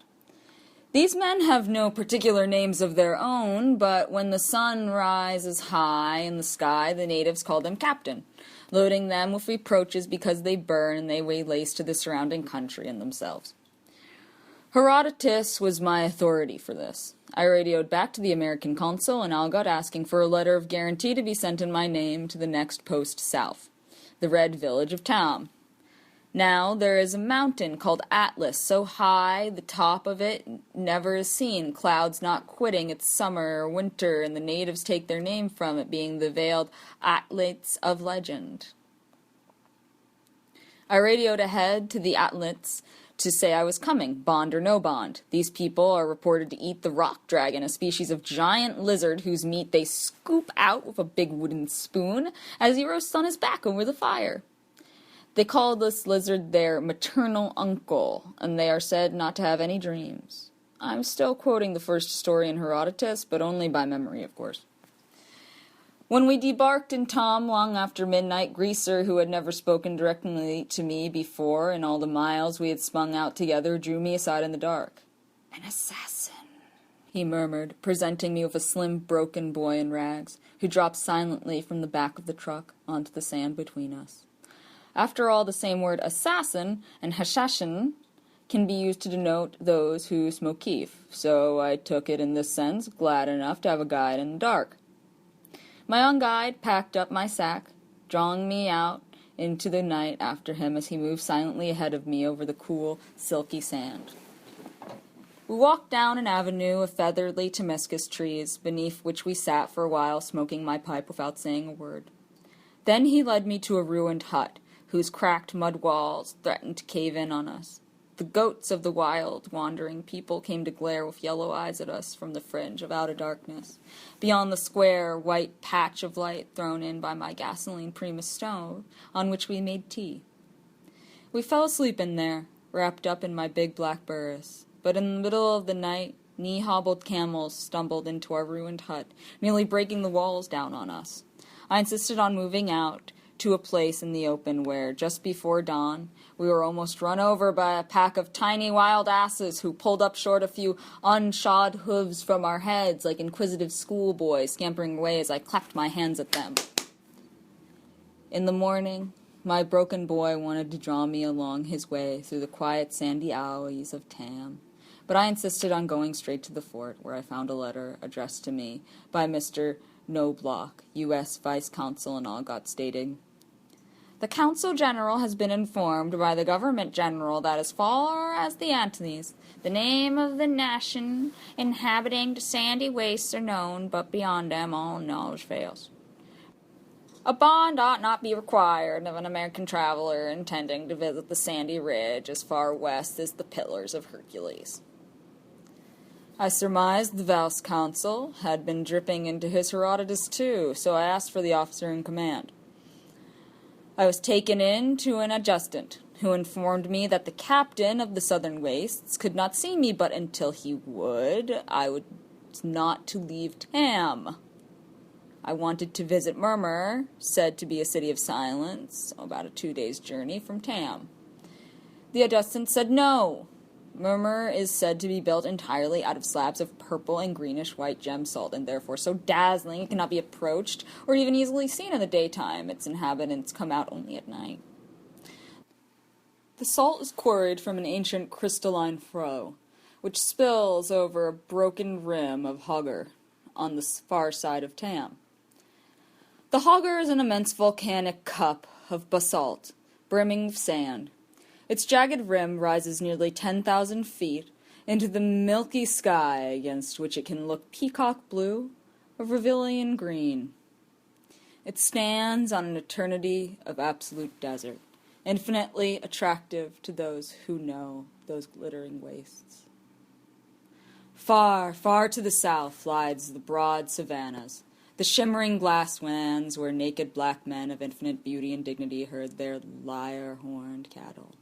These men have no particular names of their own, but when the sun rises high in the sky, the natives call them captain. loading them with reproaches because they burn and they lay waste to the surrounding country and themselves. Herodotus was my authority for this. I radioed back to the American consul in Algot asking for a letter of guarantee to be sent in my name to the next post south, the red village of Tam. Now there is a mountain called Atlas, so high the top of it never is seen, clouds not quitting its summer or winter, and the natives take their name from it, being the veiled Atlates of legend. I radioed ahead to the Atlates to say I was coming, bond or no bond. These people are reported to eat the rock dragon, a species of giant lizard whose meat they scoop out with a big wooden spoon as he roasts on his back over the fire. They call this lizard their maternal uncle, and they are said not to have any dreams. I'm still quoting the first story in Herodotus, but only by memory, of course. When we debarked in Tom long after midnight, Greaser, who had never spoken directly to me before in all the miles we had spun out together, drew me aside in the dark. "An assassin," he murmured, presenting me with a slim, broken boy in rags, who dropped silently from the back of the truck onto the sand between us. After all, the same word assassin and hashashin can be used to denote those who smoke keef, so I took it in this sense, glad enough to have a guide in the dark. My young guide packed up my sack, drawing me out into the night after him as he moved silently ahead of me over the cool, silky sand. We walked down an avenue of feathery Temescus trees, beneath which we sat for a while smoking my pipe without saying a word. Then he led me to a ruined hut, whose cracked mud walls threatened to cave in on us. The goats of the wild, wandering people came to glare with yellow eyes at us from the fringe of outer darkness, beyond the square, white patch of light thrown in by my gasoline Primus stove, on which we made tea. We fell asleep in there, wrapped up in my big black burris, but in the middle of the night, knee-hobbled camels stumbled into our ruined hut, nearly breaking the walls down on us. I insisted on moving out to a place in the open where, just before dawn, we were almost run over by a pack of tiny wild asses who pulled up short a few unshod hooves from our heads like inquisitive schoolboys scampering away as I clapped my hands at them. In the morning, my broken boy wanted to draw me along his way through the quiet sandy alleys of Tam, but I insisted on going straight to the fort, where I found a letter addressed to me by Mr. Knobloch, U.S. Vice Consul in Algot, stating, "The Consul General has been informed by the Government General that as far as the Antonies, the name of the nation inhabiting the sandy wastes are known, but beyond them all knowledge fails. A bond ought not be required of an American traveler intending to visit the sandy ridge as far west as the Pillars of Hercules." I surmised the Vice Consul had been dripping into his Herodotus too, so I asked for the officer in command. I was taken in to an adjutant, who informed me that the captain of the southern wastes could not see me, but until he would, I was not to leave Tam. I wanted to visit Murmur, said to be a city of silence, about a 2 days' journey from Tam. The adjutant said no. Murmur is said to be built entirely out of slabs of purple and greenish-white gem salt, and therefore so dazzling it cannot be approached or even easily seen in the daytime. Its inhabitants come out only at night. The salt is quarried from an ancient crystalline flow, which spills over a broken rim of Hogger on the far side of Tam. The Hogger is an immense volcanic cup of basalt, brimming with sand. Its jagged rim rises nearly 10,000 feet into the milky sky against which it can look peacock blue or vermilion green. It stands on an eternity of absolute desert, infinitely attractive to those who know those glittering wastes. Far, far to the south lies the broad savannas, the shimmering grasslands where naked black men of infinite beauty and dignity herd their lyre-horned cattle.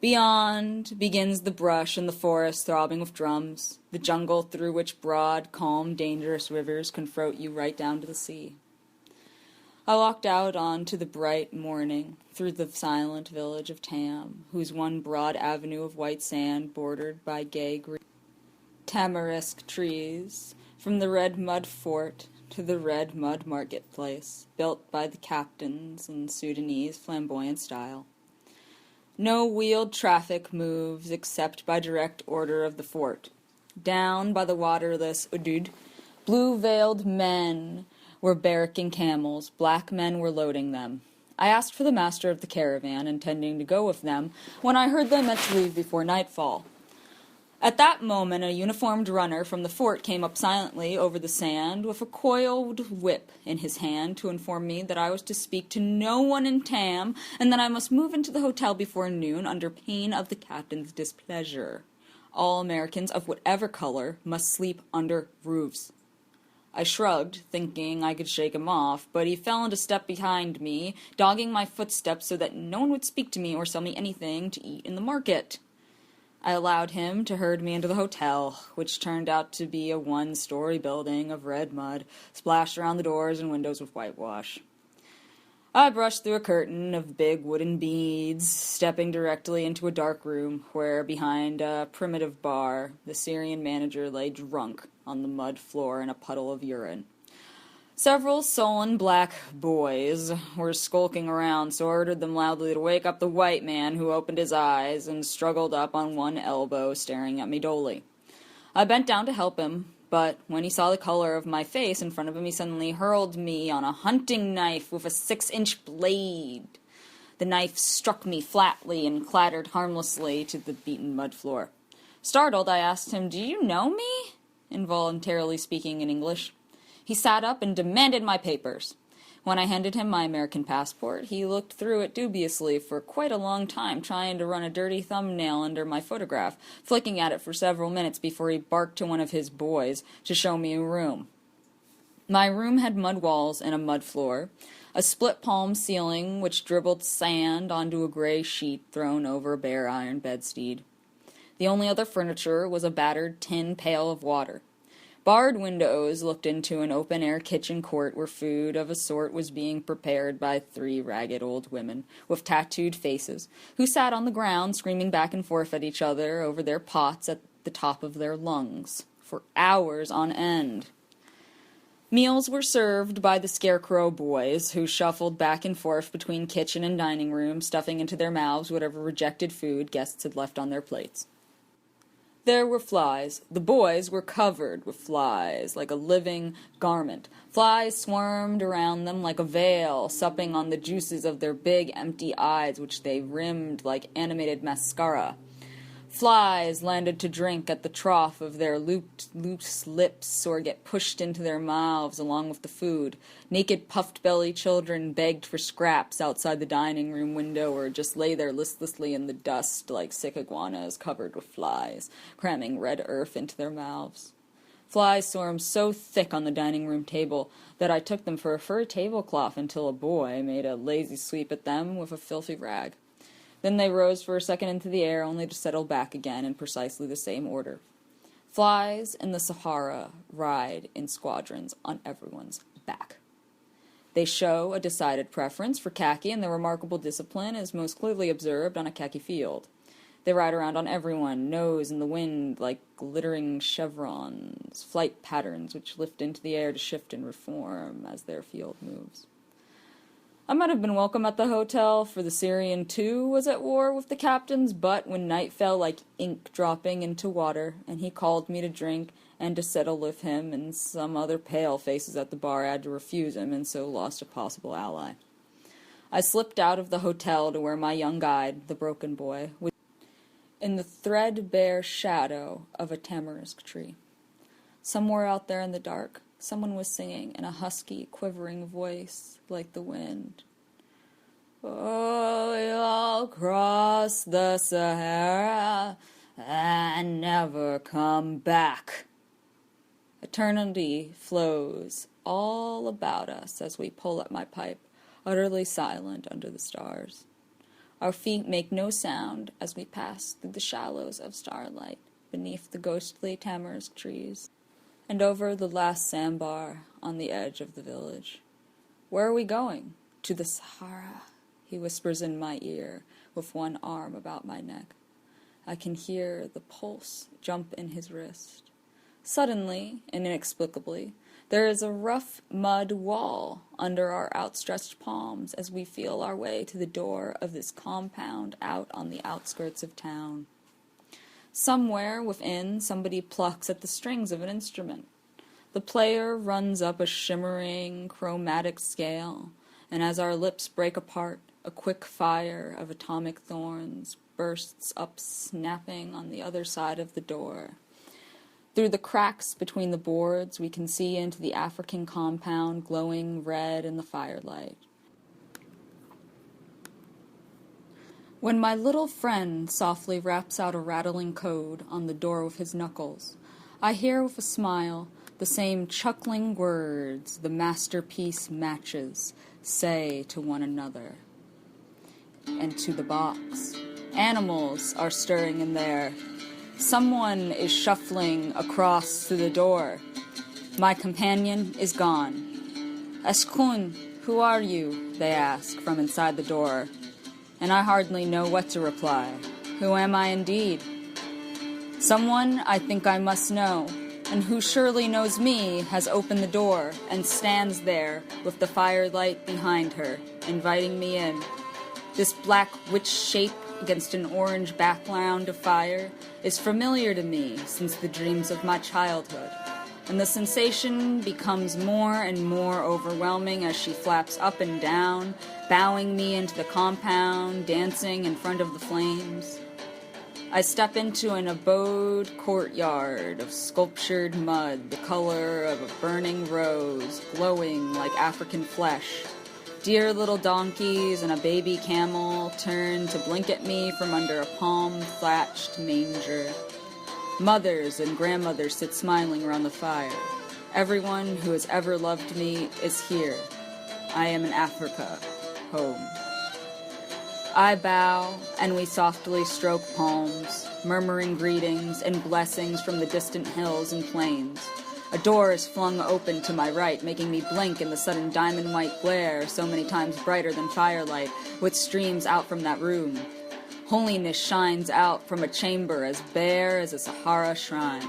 Beyond begins the brush and the forest throbbing with drums, the jungle through which broad, calm, dangerous rivers confront you right down to the sea. I walked out onto the bright morning through the silent village of Tam, whose one broad avenue of white sand bordered by gay green tamarisk trees, from the red mud fort to the red mud marketplace, built by the captains in Sudanese flamboyant style. No wheeled traffic moves except by direct order of the fort. Down by the waterless Udud, blue-veiled men were barracking camels, black men were loading them. I asked for the master of the caravan, intending to go with them, when I heard they meant to leave before nightfall. At that moment, a uniformed runner from the fort came up silently over the sand with a coiled whip in his hand to inform me that I was to speak to no one in Tam and that I must move into the hotel before noon under pain of the captain's displeasure. All Americans of whatever color must sleep under roofs. I shrugged, thinking I could shake him off, but he fell into step behind me, dogging my footsteps so that no one would speak to me or sell me anything to eat in the market. I allowed him to herd me into the hotel, which turned out to be a one-story building of red mud, splashed around the doors and windows with whitewash. I brushed through a curtain of big wooden beads, stepping directly into a dark room where, behind a primitive bar, the Syrian manager lay drunk on the mud floor in a puddle of urine. Several sullen black boys were skulking around, so I ordered them loudly to wake up the white man, who opened his eyes and struggled up on one elbow, staring at me dully. I bent down to help him, but when he saw the color of my face in front of him, he suddenly hurled me on a hunting knife with a 6-inch blade. The knife struck me flatly and clattered harmlessly to the beaten mud floor. Startled, I asked him, "Do you know me?" involuntarily speaking in English. He sat up and demanded my papers. When I handed him my American passport, he looked through it dubiously for quite a long time, trying to run a dirty thumbnail under my photograph, flicking at it for several minutes before he barked to one of his boys to show me a room. My room had mud walls and a mud floor, a split-palm ceiling which dribbled sand onto a gray sheet thrown over a bare iron bedstead. The only other furniture was a battered tin pail of water. Barred windows looked into an open-air kitchen court where food of a sort was being prepared by 3 ragged old women with tattooed faces, who sat on the ground screaming back and forth at each other over their pots at the top of their lungs, for hours on end. Meals were served by the scarecrow boys, who shuffled back and forth between kitchen and dining room, stuffing into their mouths whatever rejected food guests had left on their plates. There were flies. The boys were covered with flies, like a living garment. Flies swarmed around them like a veil, supping on the juices of their big, empty eyes, which they rimmed like animated mascara. Flies landed to drink at the trough of their loose lips or get pushed into their mouths along with the food. Naked, puffed-bellied children begged for scraps outside the dining room window or just lay there listlessly in the dust like sick iguanas covered with flies, cramming red earth into their mouths. Flies swarmed so thick on the dining room table that I took them for a fur tablecloth until a boy made a lazy sweep at them with a filthy rag. Then they rose for a second into the air, only to settle back again in precisely the same order. Flies in the Sahara ride in squadrons on everyone's back. They show a decided preference for khaki, and their remarkable discipline is most clearly observed on a khaki field. They ride around on everyone, nose in the wind like glittering chevrons, flight patterns which lift into the air to shift and reform as their field moves. I might have been welcome at the hotel, for the Syrian, too, was at war with the captains, but when night fell like ink dropping into water, and he called me to drink and to settle with him and some other pale faces at the bar, I had to refuse him, and so lost a possible ally. I slipped out of the hotel to where my young guide, the broken boy, was in the threadbare shadow of a tamarisk tree. Somewhere out there in the dark, someone was singing in a husky, quivering voice like the wind. Oh, you'll cross the Sahara and never come back. Eternity flows all about us as we pull at my pipe, utterly silent under the stars. Our feet make no sound as we pass through the shallows of starlight beneath the ghostly tamarisk trees and over the last sandbar on the edge of the village. Where are we going? To the Sahara, he whispers in my ear, with one arm about my neck. I can hear the pulse jump in his wrist. Suddenly and inexplicably, There is a rough mud wall under our outstretched palms as we feel our way to the door of this compound out on the outskirts of town. Somewhere within, somebody plucks at the strings of an instrument. The player runs up a shimmering, chromatic scale, and as our lips break apart, a quick fire of atomic thorns bursts up, snapping on the other side of the door. Through the cracks between the boards, we can see into the African compound glowing red in the firelight. When my little friend softly raps out a rattling code on the door with his knuckles, I hear with a smile the same chuckling words the masterpiece matches say to one another. And to the box. Animals are stirring in there. Someone is shuffling across to the door. My companion is gone. Eskun, who are you? They ask from inside the door. And I hardly know what to reply. Who am I indeed? Someone I think I must know, and who surely knows me, has opened the door and stands there with the firelight behind her, inviting me in. This black witch shape against an orange background of fire is familiar to me since the dreams of my childhood, and the sensation becomes more and more overwhelming as she flaps up and down, bowing me into the compound, dancing in front of the flames. I step into an abode courtyard of sculptured mud, the color of a burning rose, glowing like African flesh. Dear little donkeys and a baby camel turn to blink at me from under a palm-thatched manger. Mothers and grandmothers sit smiling around the fire. Everyone who has ever loved me is here. I am in Africa, home. I bow, and we softly stroke palms, murmuring greetings and blessings from the distant hills and plains. A door is flung open to my right, making me blink in the sudden diamond-white glare, so many times brighter than firelight, which streams out from that room. Holiness shines out from a chamber as bare as a Sahara shrine.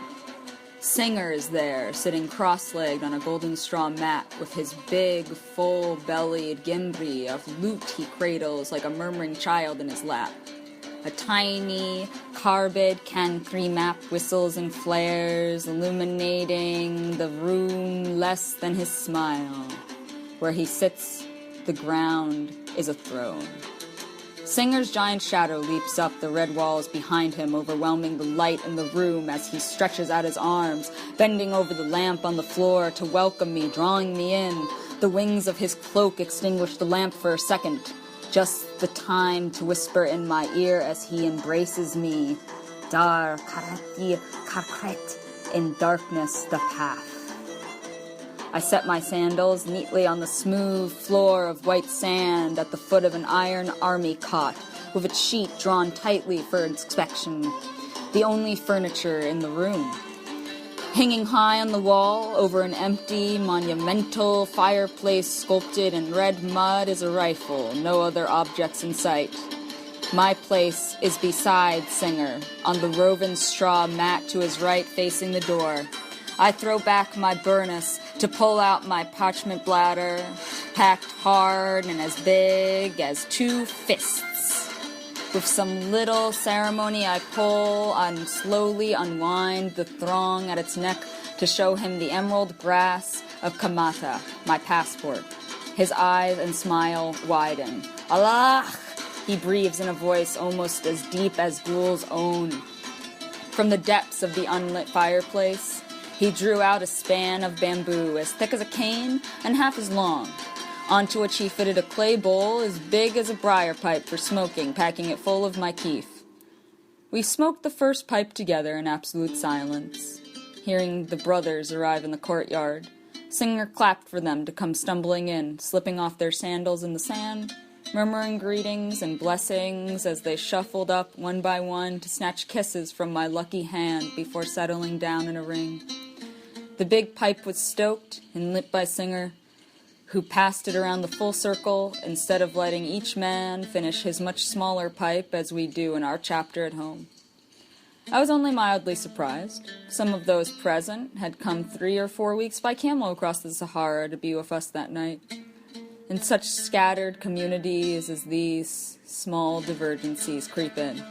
Singer is there, sitting cross-legged on a golden straw mat, with his big, full-bellied gimbri of lute he cradles like a murmuring child in his lap. A tiny, carbid cancri map whistles and flares, illuminating the room less than his smile. Where he sits, the ground is a throne. Singer's giant shadow leaps up the red walls behind him, overwhelming the light in the room as he stretches out his arms, bending over the lamp on the floor to welcome me, drawing me in. The wings of his cloak extinguish the lamp for a second. Just the time to whisper in my ear as he embraces me. Dar karati karkret, in darkness the path. I set my sandals neatly on the smooth floor of white sand at the foot of an iron army cot, with its sheet drawn tightly for inspection, the only furniture in the room. Hanging high on the wall over an empty, monumental fireplace sculpted in red mud is a rifle, no other objects in sight. My place is beside Singer, on the woven straw mat to his right facing the door. I throw back my burnous to pull out my parchment bladder, packed hard and as big as 2 fists. With some little ceremony, I pull and slowly unwind the thong at its neck to show him the emerald brass of Kamata, my passport. His eyes and smile widen. Allah! He breathes in a voice almost as deep as Gul's own. From the depths of the unlit fireplace, he drew out a span of bamboo as thick as a cane and half as long, onto which he fitted a clay bowl as big as a briar pipe for smoking, packing it full of my keef. We smoked the first pipe together in absolute silence. Hearing the brothers arrive in the courtyard, Singer clapped for them to come stumbling in, slipping off their sandals in the sand, murmuring greetings and blessings as they shuffled up one by one to snatch kisses from my lucky hand before settling down in a ring. The big pipe was stoked and lit by Singer, who passed it around the full circle instead of letting each man finish his much smaller pipe as we do in our chapter at home. I was only mildly surprised. Some of those present had come 3 or 4 weeks by camel across the Sahara to be with us that night. In such scattered communities as these, small divergencies creep in.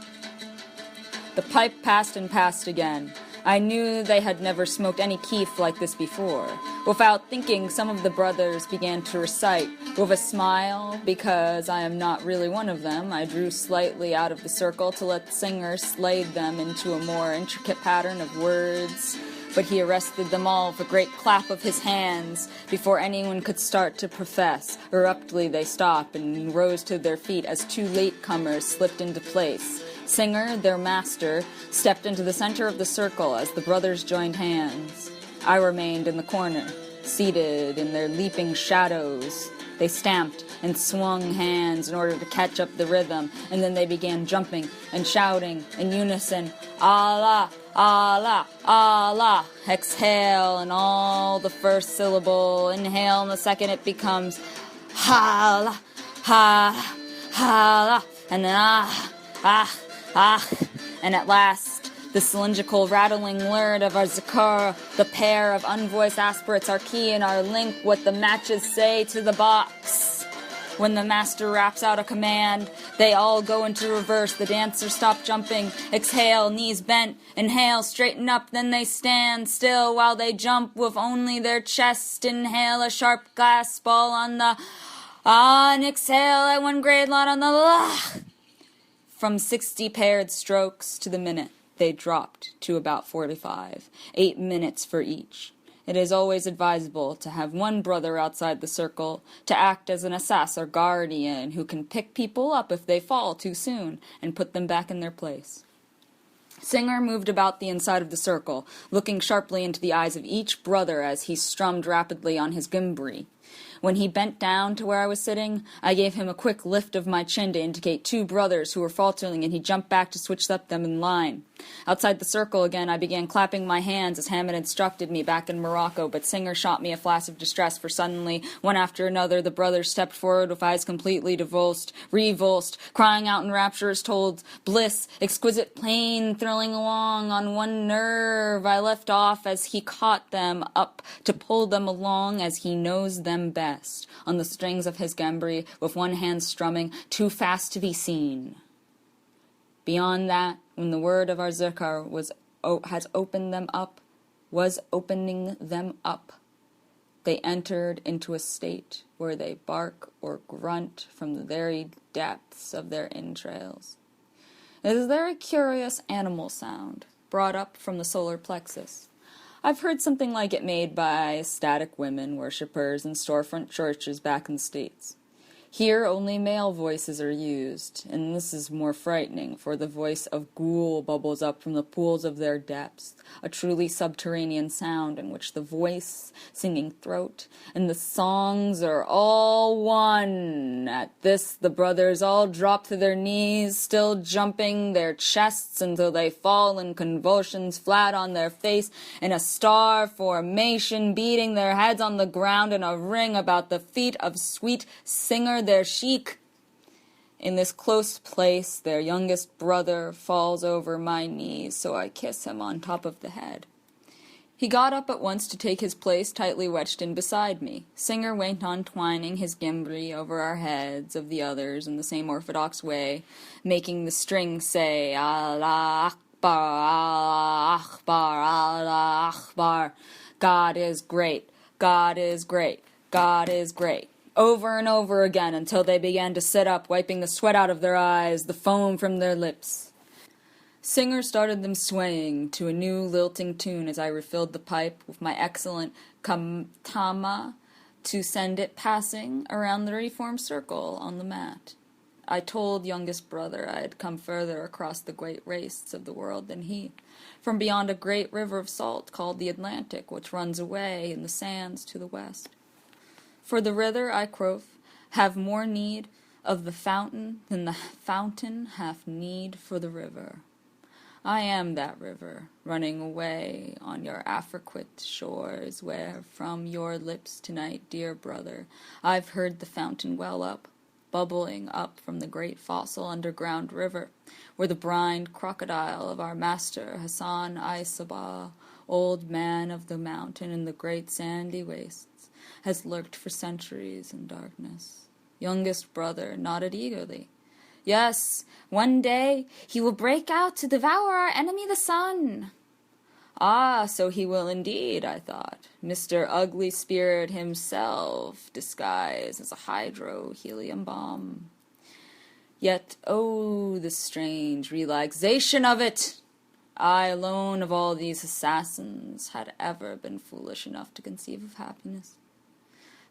The pipe passed and passed again. I knew they had never smoked any keef like this before. Without thinking, some of the brothers began to recite. With a smile, because I am not really one of them, I drew slightly out of the circle to let the singer slide them into a more intricate pattern of words. But he arrested them all with a great clap of his hands before anyone could start to profess. Abruptly they stopped and rose to their feet as 2 latecomers slipped into place. Singer, their master, stepped into the center of the circle as the brothers joined hands. I remained in the corner, seated in their leaping shadows. They stamped and swung hands in order to catch up the rhythm, and then they began jumping and shouting in unison, Allah, Allah, Allah. Exhale in all the first syllable. Inhale in the second it becomes Hala, ha, hala, and then ah, and at last, the cylindrical rattling word of our zikr, the pair of unvoiced aspirates, our key and our link, what the matches say to the box. When the master raps out a command, they all go into reverse. The dancers stop jumping. Exhale, knees bent. Inhale, straighten up. Then they stand still while they jump with only their chest. Inhale, a sharp glass ball on the and exhale at 1 grade lot on the From 60 paired strokes to the minute, they dropped to about 45, 8 minutes for each. It is always advisable to have one brother outside the circle to act as an assassin or guardian who can pick people up if they fall too soon and put them back in their place. Singer moved about the inside of the circle, looking sharply into the eyes of each brother as he strummed rapidly on his gimbri. When he bent down to where I was sitting, I gave him a quick lift of my chin to indicate 2 brothers who were faltering, and he jumped back to switch up them in line. Outside the circle again, I began clapping my hands as Hammond instructed me back in Morocco, but Singer shot me a flash of distress, for suddenly, one after another, the brothers stepped forward with eyes completely revulsed, crying out in rapturous told bliss, exquisite pain thrilling along on one nerve. I left off as he caught them up to pull them along as he knows them best, on the strings of his gambri, with one hand strumming, too fast to be seen. Beyond that, when the word of our zikr was opening them up, they entered into a state where they bark or grunt from the very depths of their entrails. It is a very curious animal sound, brought up from the solar plexus. I've heard something like it made by ecstatic women worshippers in storefront churches back in the States. Here only male voices are used, and this is more frightening, for the voice of ghoul bubbles up from the pools of their depths, a truly subterranean sound in which the voice, singing throat, and the songs are all one. At this, the brothers all drop to their knees, still jumping their chests until they fall in convulsions flat on their face in a star formation, beating their heads on the ground in a ring about the feet of sweet Singer, their sheik. In this close place, their youngest brother falls over my knees, so I kiss him on top of the head. He got up at once to take his place tightly wedged in beside me. Singer went on twining his gimbri over our heads of the others in the same orthodox way, making the string say, Allah Akbar, Allah Akbar, Allah Akbar. God is great, God is great, God is great. Over and over again until they began to sit up, wiping the sweat out of their eyes, the foam from their lips. Singer started them swaying to a new lilting tune as I refilled the pipe with my excellent kamtama to send it passing around the reformed circle on the mat. I told youngest brother I had come further across the great wastes of the world than he, from beyond a great river of salt called the Atlantic, which runs away in the sands to the west. For the river, I quoth, have more need of the fountain than the fountain hath need for the river. I am that river, running away on your Afriquite shores, where from your lips tonight, dear brother, I've heard the fountain well up. bubbling up from the great fossil underground river, where the brined crocodile of our master Hassan I Sabah, old man of the mountain in the great sandy wastes, has lurked for centuries in darkness. Youngest brother nodded eagerly. Yes, one day he will break out to devour our enemy the sun. Ah, so he will indeed, I thought. Mr. Ugly Spirit himself, disguised as a hydro-helium bomb. Yet, oh, the strange relaxation of it! I alone of all these assassins had ever been foolish enough to conceive of happiness.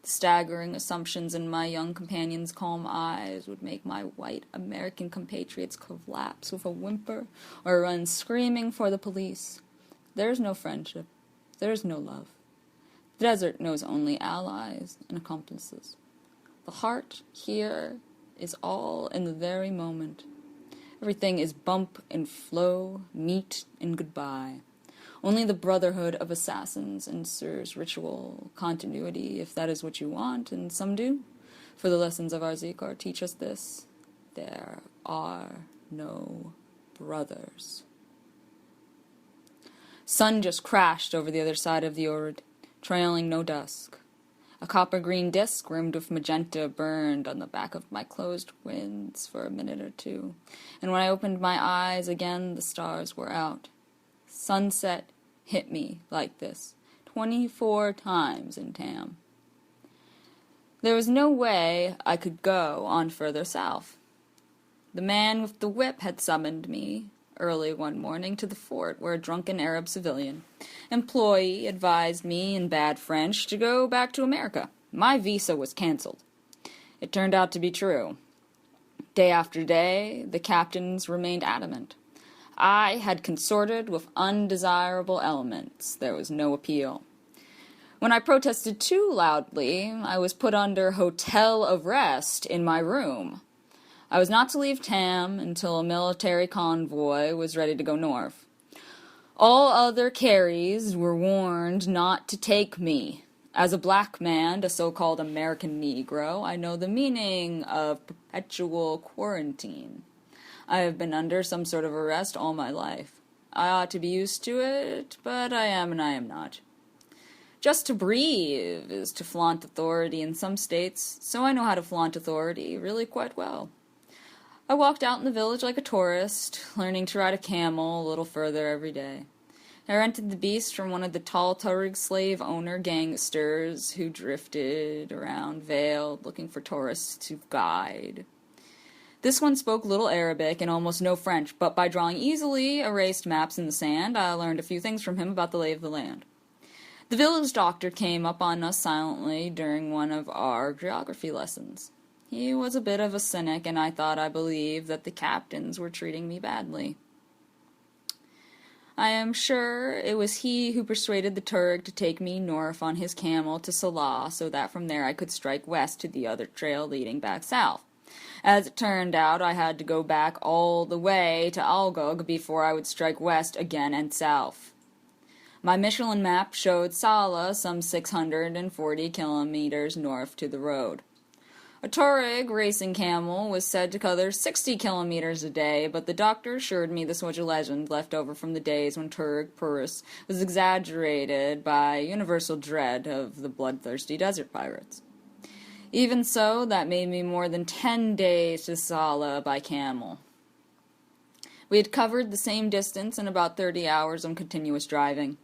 The staggering assumptions in my young companion's calm eyes would make my white American compatriots collapse with a whimper or run screaming for the police. There is no friendship. There is no love. The desert knows only allies and accomplices. The heart here is all in the very moment. Everything is bump and flow, meet and goodbye. Only the brotherhood of assassins ensures ritual continuity, if that is what you want, and some do. For the lessons of our Zikar teach us this. There are no brothers. Sun just crashed over the other side of the Orid, trailing no dusk. A copper-green disk rimmed with magenta burned on the back of my closed winds for a minute or two, and when I opened my eyes again, the stars were out. Sunset hit me like this 24 times in Tam. There was no way I could go on further south. The man with the whip had summoned me early one morning to the fort, where a drunken Arab civilian employee advised me in bad French to go back to America. My visa was canceled. It turned out to be true. Day after day, the captains remained adamant. I had consorted with undesirable elements. There was no appeal. When I protested too loudly, I was put under hotel arrest in my room. I was not to leave Tam until a military convoy was ready to go north. All other carries were warned not to take me. As a black man, a so-called American Negro, I know the meaning of perpetual quarantine. I have been under some sort of arrest all my life. I ought to be used to it, but I am and I am not. Just to breathe is to flaunt authority in some states, so I know how to flaunt authority really quite well. I walked out in the village like a tourist, learning to ride a camel a little further every day. I rented the beast from one of the tall Tuareg slave owner gangsters who drifted around veiled, looking for tourists to guide. This one spoke little Arabic and almost no French, but by drawing easily erased maps in the sand, I learned a few things from him about the lay of the land. The village doctor came up on us silently during one of our geography lessons. He was a bit of a cynic, and I thought I believed that the captains were treating me badly. I am sure it was he who persuaded the Tuareg to take me north on his camel to Salah, so that from there I could strike west to the other trail leading back south. As it turned out, I had to go back all the way to Algog before I would strike west again and south. My Michelin map showed Salah some 640 kilometers north to the road. A Tuareg racing camel was said to cover 60 kilometers a day, but the doctor assured me this was a legend left over from the days when Tuareg Purus was exaggerated by universal dread of the bloodthirsty desert pirates. Even so, that made me more than 10 days to Salah by camel. We had covered the same distance in about 30 hours of continuous driving.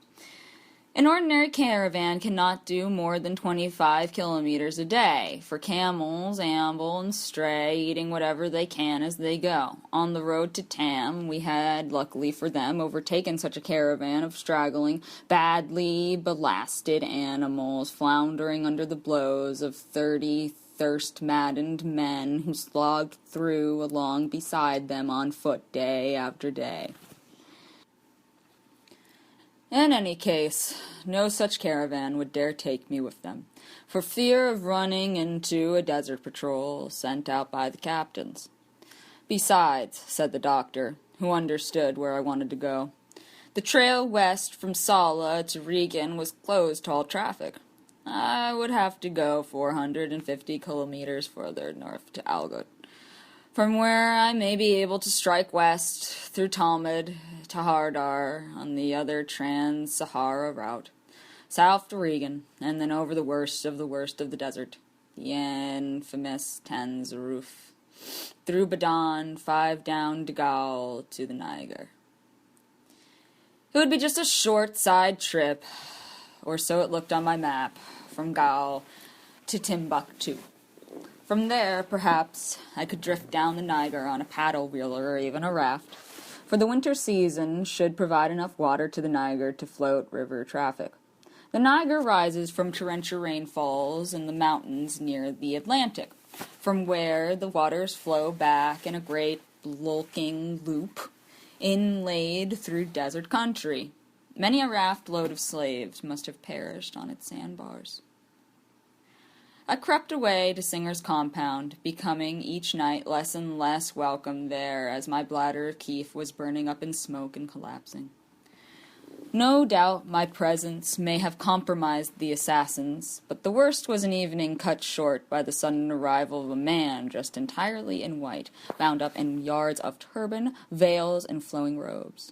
An ordinary caravan cannot do more than 25 kilometers a day, for camels amble and stray, eating whatever they can as they go. On the road to Tam, we had, luckily for them, overtaken such a caravan of straggling, badly belasted animals, floundering under the blows of 30 thirst-maddened men who slogged through along beside them on foot day after day. In any case, no such caravan would dare take me with them, for fear of running into a desert patrol sent out by the captains. Besides, said the doctor, who understood where I wanted to go, the trail west from Salah to Regan was closed to all traffic. I would have to go 450 kilometers further north to Algot, from where I may be able to strike west through Talmud to Hardar on the other trans-Sahara route, south to Regan, and then over the worst of the desert, the infamous Tanzaruf, through Badan, 5 down Degal to the Niger. It would be just a short side trip, or so it looked on my map, from Gal to Timbuktu. From there, perhaps, I could drift down the Niger on a paddle wheeler or even a raft, for the winter season should provide enough water to the Niger to float river traffic. The Niger rises from torrential rainfalls in the mountains near the Atlantic, from where the waters flow back in a great bulking loop, inlaid through desert country. Many a raft load of slaves must have perished on its sandbars. I crept away to Singer's compound, becoming each night less and less welcome there as my bladder of keef was burning up in smoke and collapsing. No doubt my presence may have compromised the assassins, but the worst was an evening cut short by the sudden arrival of a man dressed entirely in white, bound up in yards of turban, veils, and flowing robes.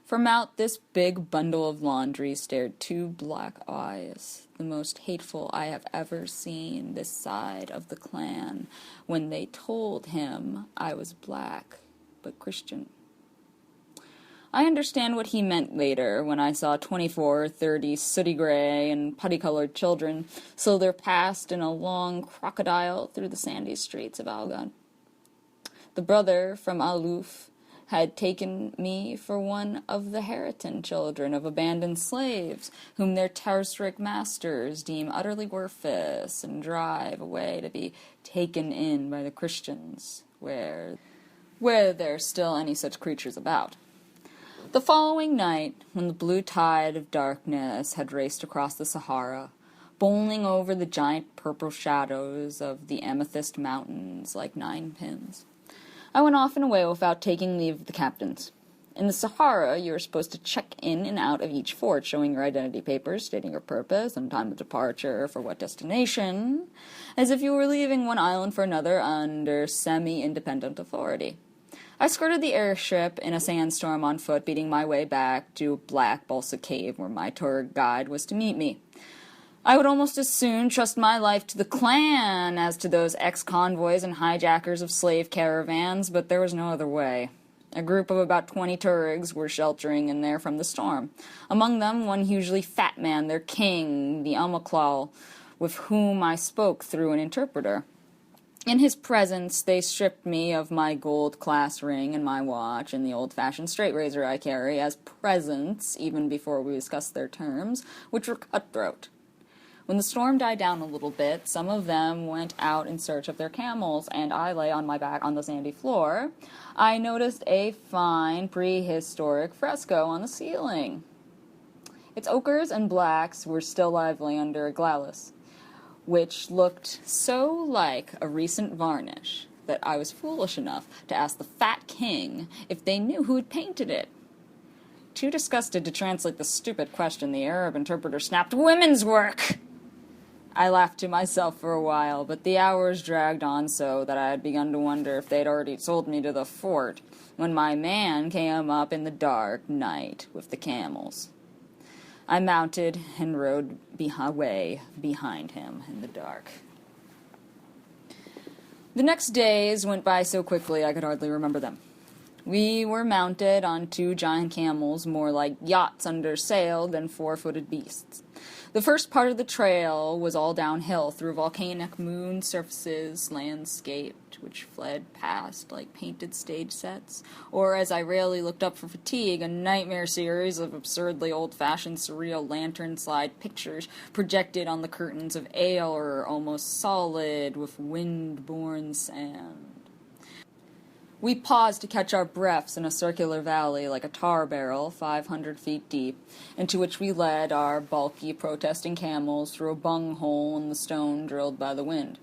From out this big bundle of laundry stared 2 black eyes, the most hateful I have ever seen this side of the clan, when they told him I was black, but Christian. I understand what he meant later, when I saw 24 or 30 sooty gray and putty-colored children slow their past in a long crocodile through the sandy streets of Algon. The brother from Aluf had taken me for one of the Haritan children of abandoned slaves, whom their Tarsric masters deem utterly worthless and drive away to be taken in by the Christians, where there's still any such creatures about. The following night, when the blue tide of darkness had raced across the Sahara, bowling over the giant purple shadows of the amethyst mountains like 9 pins, I went off and away without taking leave of the captains. In the Sahara, you are supposed to check in and out of each fort, showing your identity papers, stating your purpose and time of departure for what destination, as if you were leaving one island for another under semi-independent authority. I skirted the airship in a sandstorm on foot, beating my way back to Black Balsa Cave, where my tour guide was to meet me. I would almost as soon trust my life to the clan as to those ex-convoys and hijackers of slave caravans, but there was no other way. A group of about 20 Turigs were sheltering in there from the storm. Among them, one hugely fat man, their king, the Almaklal, with whom I spoke through an interpreter. In his presence, they stripped me of my gold class ring and my watch and the old-fashioned straight razor I carry as presents, even before we discussed their terms, which were cutthroat. When the storm died down a little bit, some of them went out in search of their camels, and I lay on my back on the sandy floor. I noticed a fine prehistoric fresco on the ceiling. Its ochres and blacks were still lively under a glalis, which looked so like a recent varnish that I was foolish enough to ask the fat king if they knew who had painted it. Too disgusted to translate the stupid question, the Arab interpreter snapped, "Women's work!" I laughed to myself for a while, but the hours dragged on so that I had begun to wonder if they'd already sold me to the fort when my man came up in the dark night with the camels. I mounted and rode away behind him in the dark. The next days went by so quickly I could hardly remember them. We were mounted on 2 giant camels, more like yachts under sail than 4-footed beasts. The first part of the trail was all downhill through volcanic moon surfaces landscaped, which fled past like painted stage sets, or, as I rarely looked up for fatigue, a nightmare series of absurdly old-fashioned surreal lantern-slide pictures projected on the curtains of ale or almost solid with wind-borne sand. We paused to catch our breaths in a circular valley like a tar barrel 500 feet deep, into which we led our bulky protesting camels through a bunghole in the stone drilled by the wind.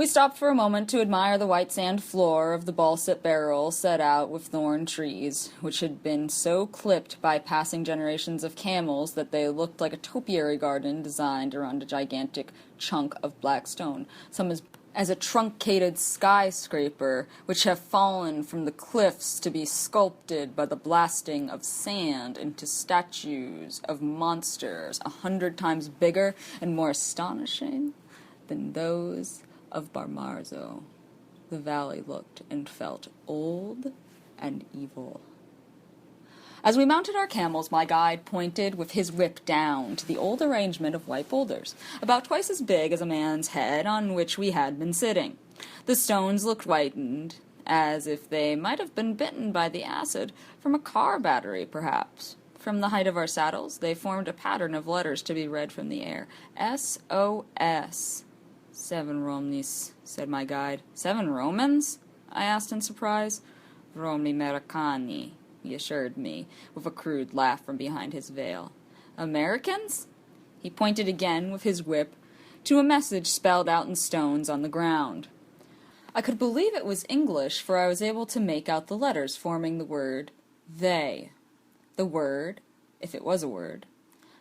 We stopped for a moment to admire the white sand floor of the balsat barrel set out with thorn trees, which had been so clipped by passing generations of camels that they looked like a topiary garden designed around a gigantic chunk of black stone, some as a truncated skyscraper, which have fallen from the cliffs to be sculpted by the blasting of sand into statues of monsters 100 times bigger and more astonishing than those of Barmarzo. The valley looked and felt old and evil. As we mounted our camels, my guide pointed with his whip down to the old arrangement of white boulders, about twice as big as a man's head, on which we had been sitting. The stones looked whitened, as if they might have been bitten by the acid from a car battery, perhaps. From the height of our saddles, they formed a pattern of letters to be read from the air. S-O-S. 7 Romnis, said my guide. 7 Romans? I asked in surprise. Romi Americani, he assured me, with a crude laugh from behind his veil. Americans? He pointed again with his whip to a message spelled out in stones on the ground. I could believe it was English, for I was able to make out the letters forming the word they. The word, if it was a word,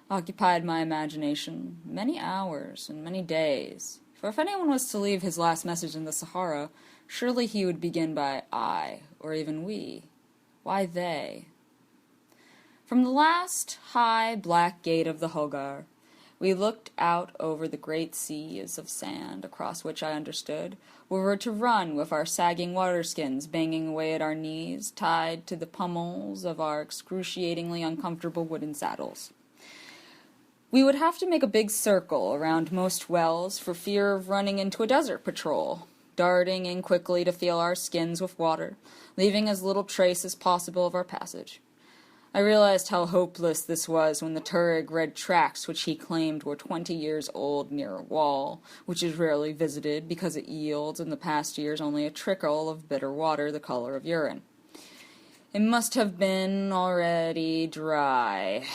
occupied my imagination many hours and many days. For if anyone was to leave his last message in the Sahara, surely he would begin by I, or even we. Why they? From the last high black gate of the Hogar, we looked out over the great seas of sand, across which I understood we were to run with our sagging waterskins banging away at our knees, tied to the pummels of our excruciatingly uncomfortable wooden saddles. We would have to make a big circle around most wells for fear of running into a desert patrol, darting in quickly to fill our skins with water, leaving as little trace as possible of our passage. I realized how hopeless this was when the Tuareg read tracts which he claimed were 20 years old near a wall, which is rarely visited because it yields in the past years only a trickle of bitter water the color of urine. It must have been already dry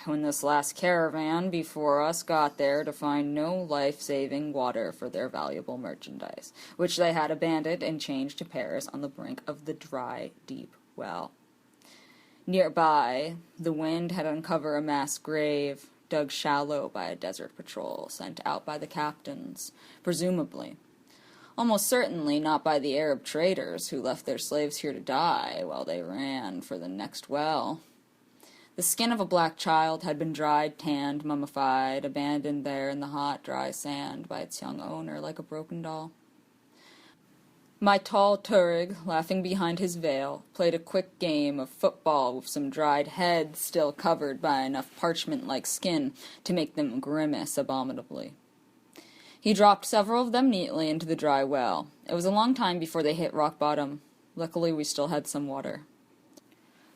when this last caravan before us got there to find no life-saving water for their valuable merchandise, which they had abandoned and changed to Paris on the brink of the dry, deep well. Nearby, the wind had uncovered a mass grave, dug shallow by a desert patrol sent out by the captains, presumably. Almost certainly not by the Arab traders who left their slaves here to die while they ran for the next well. The skin of a black child had been dried, tanned, mummified, abandoned there in the hot, dry sand by its young owner like a broken doll. My tall Tuareg, laughing behind his veil, played a quick game of football with some dried heads still covered by enough parchment-like skin to make them grimace abominably. He dropped several of them neatly into the dry well. It was a long time before they hit rock bottom. Luckily, we still had some water.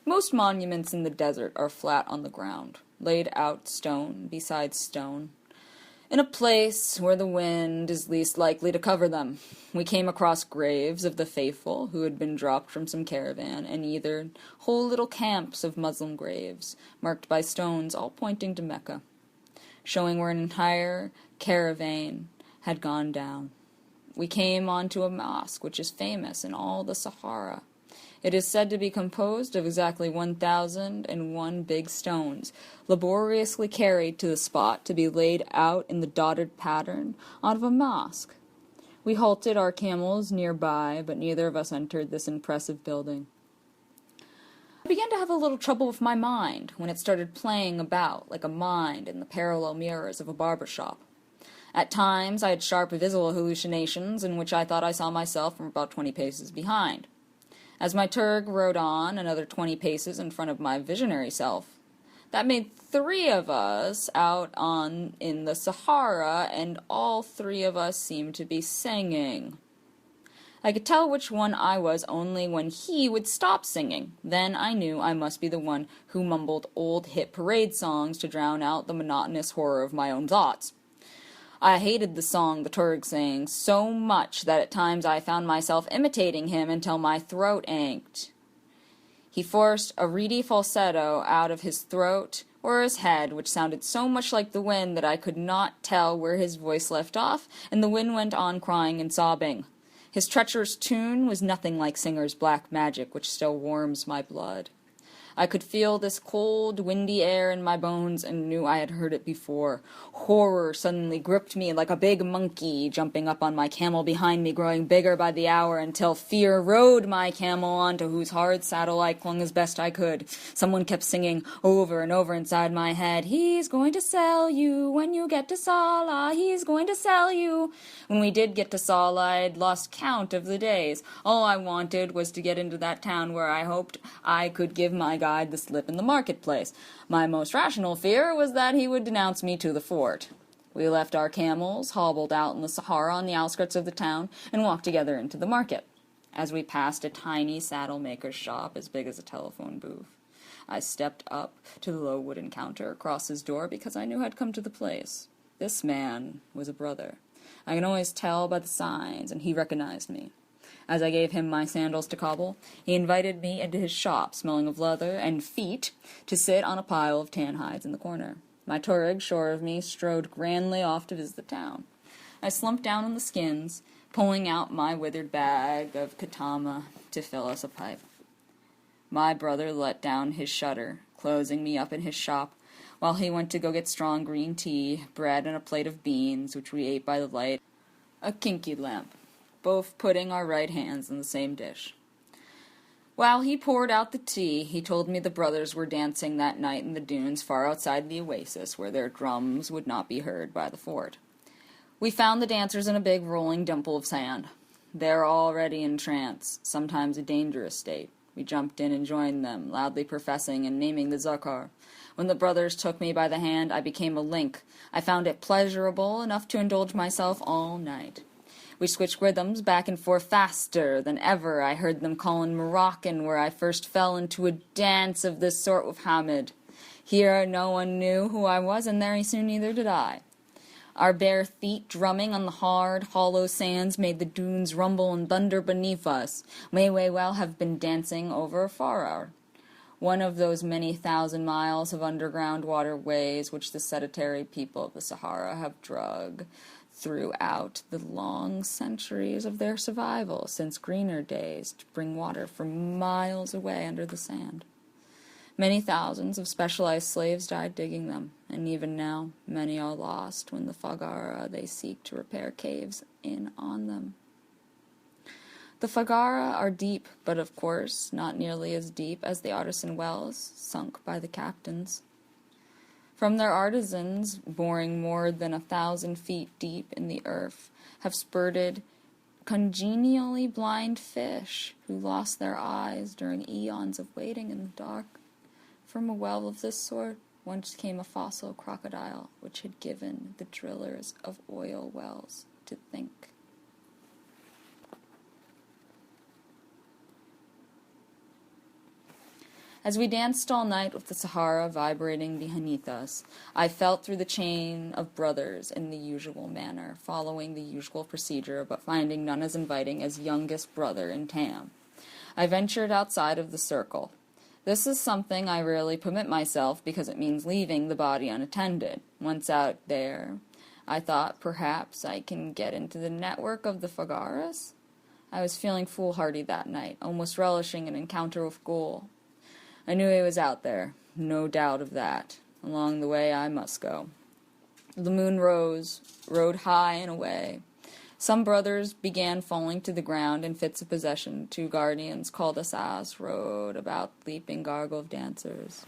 Most monuments in the desert are flat on the ground, laid out stone beside stone, in a place where the wind is least likely to cover them. We came across graves of the faithful who had been dropped from some caravan, and either whole little camps of Muslim graves, marked by stones all pointing to Mecca, showing where an entire caravan had gone down. We came onto a mosque which is famous in all the Sahara. It is said to be composed of exactly 1,001 big stones, laboriously carried to the spot to be laid out in the dotted pattern of a mosque. We halted our camels nearby, but neither of us entered this impressive building. I began to have a little trouble with my mind when it started playing about like a mind in the parallel mirrors of a barber shop. At times I had sharp visual hallucinations in which I thought I saw myself from about 20 paces behind. As my Tuareg rode on another 20 paces in front of my visionary self, that made 3 of us out in the Sahara, and all 3 of us seemed to be singing. I could tell which one I was only when he would stop singing. Then I knew I must be the one who mumbled old hit parade songs to drown out the monotonous horror of my own thoughts. I hated the song the Tuareg sang so much that at times I found myself imitating him until my throat ached. He forced a reedy falsetto out of his throat or his head, which sounded so much like the wind that I could not tell where his voice left off, and the wind went on crying and sobbing. His treacherous tune was nothing like Singer's black magic, which still warms my blood. I could feel this cold, windy air in my bones and knew I had heard it before. Horror suddenly gripped me like a big monkey, jumping up on my camel behind me, growing bigger by the hour, until fear rode my camel onto whose hard saddle I clung as best I could. Someone kept singing over and over inside my head, "He's going to sell you when you get to Sala, he's going to sell you." When we did get to Sala, I had lost count of the days. All I wanted was to get into that town where I hoped I could give my guide the slip in the marketplace. My most rational fear was that he would denounce me to the fort. We left our camels, hobbled out in the Sahara on the outskirts of the town, and walked together into the market. As we passed a tiny saddle-maker's shop as big as a telephone booth, I stepped up to the low wooden counter across his door because I knew I'd come to the place. This man was a brother. I can always tell by the signs, and he recognized me. As I gave him my sandals to cobble, he invited me into his shop, smelling of leather and feet, to sit on a pile of tan hides in the corner. My Tuareg, sure of me, strode grandly off to visit the town. I slumped down on the skins, pulling out my withered bag of katama to fill us a pipe. My brother let down his shutter, closing me up in his shop, while he went to go get strong green tea, bread, and a plate of beans, which we ate by the light a kinky lamp, both putting our right hands in the same dish. While he poured out the tea, he told me the brothers were dancing that night in the dunes far outside the oasis, where their drums would not be heard by the fort. We found the dancers in a big rolling dimple of sand. They were already in trance, sometimes a dangerous state. We jumped in and joined them, loudly professing and naming the zakar. When the brothers took me by the hand, I became a link. I found it pleasurable enough to indulge myself all night. We switched rhythms back and forth faster than ever. I heard them call in Moroccan, where I first fell into a dance of this sort with Hamid. Here no one knew who I was, and there soon neither did I. Our bare feet drumming on the hard, hollow sands made the dunes rumble and thunder beneath us. May well have been dancing over a Farar, one of those many thousand miles of underground waterways which the sedentary people of the Sahara have drug throughout the long centuries of their survival since greener days to bring water from miles away under the sand. Many thousands of specialized slaves died digging them, and even now many are lost when the Fagara they seek to repair caves in on them. The Fagara are deep, but of course not nearly as deep as the artisan wells sunk by the captains. From their artisans, boring more than 1,000 feet deep in the earth, have spurted congenially blind fish who lost their eyes during eons of waiting in the dark. From a well of this sort once came a fossil crocodile, which had given the drillers of oil wells to think. As we danced all night with the Sahara vibrating beneath us, I felt through the chain of brothers in the usual manner, following the usual procedure, but finding none as inviting as youngest brother in Tam. I ventured outside of the circle. This is something I rarely permit myself because it means leaving the body unattended. Once out there, I thought perhaps I can get into the network of the Fagaras. I was feeling foolhardy that night, almost relishing an encounter with Ghoul. I knew he was out there, no doubt of that. Along the way I must go. The moon rode high and away. Some brothers began falling to the ground in fits of possession. 2 guardians called asas rode about leaping gargle of dancers,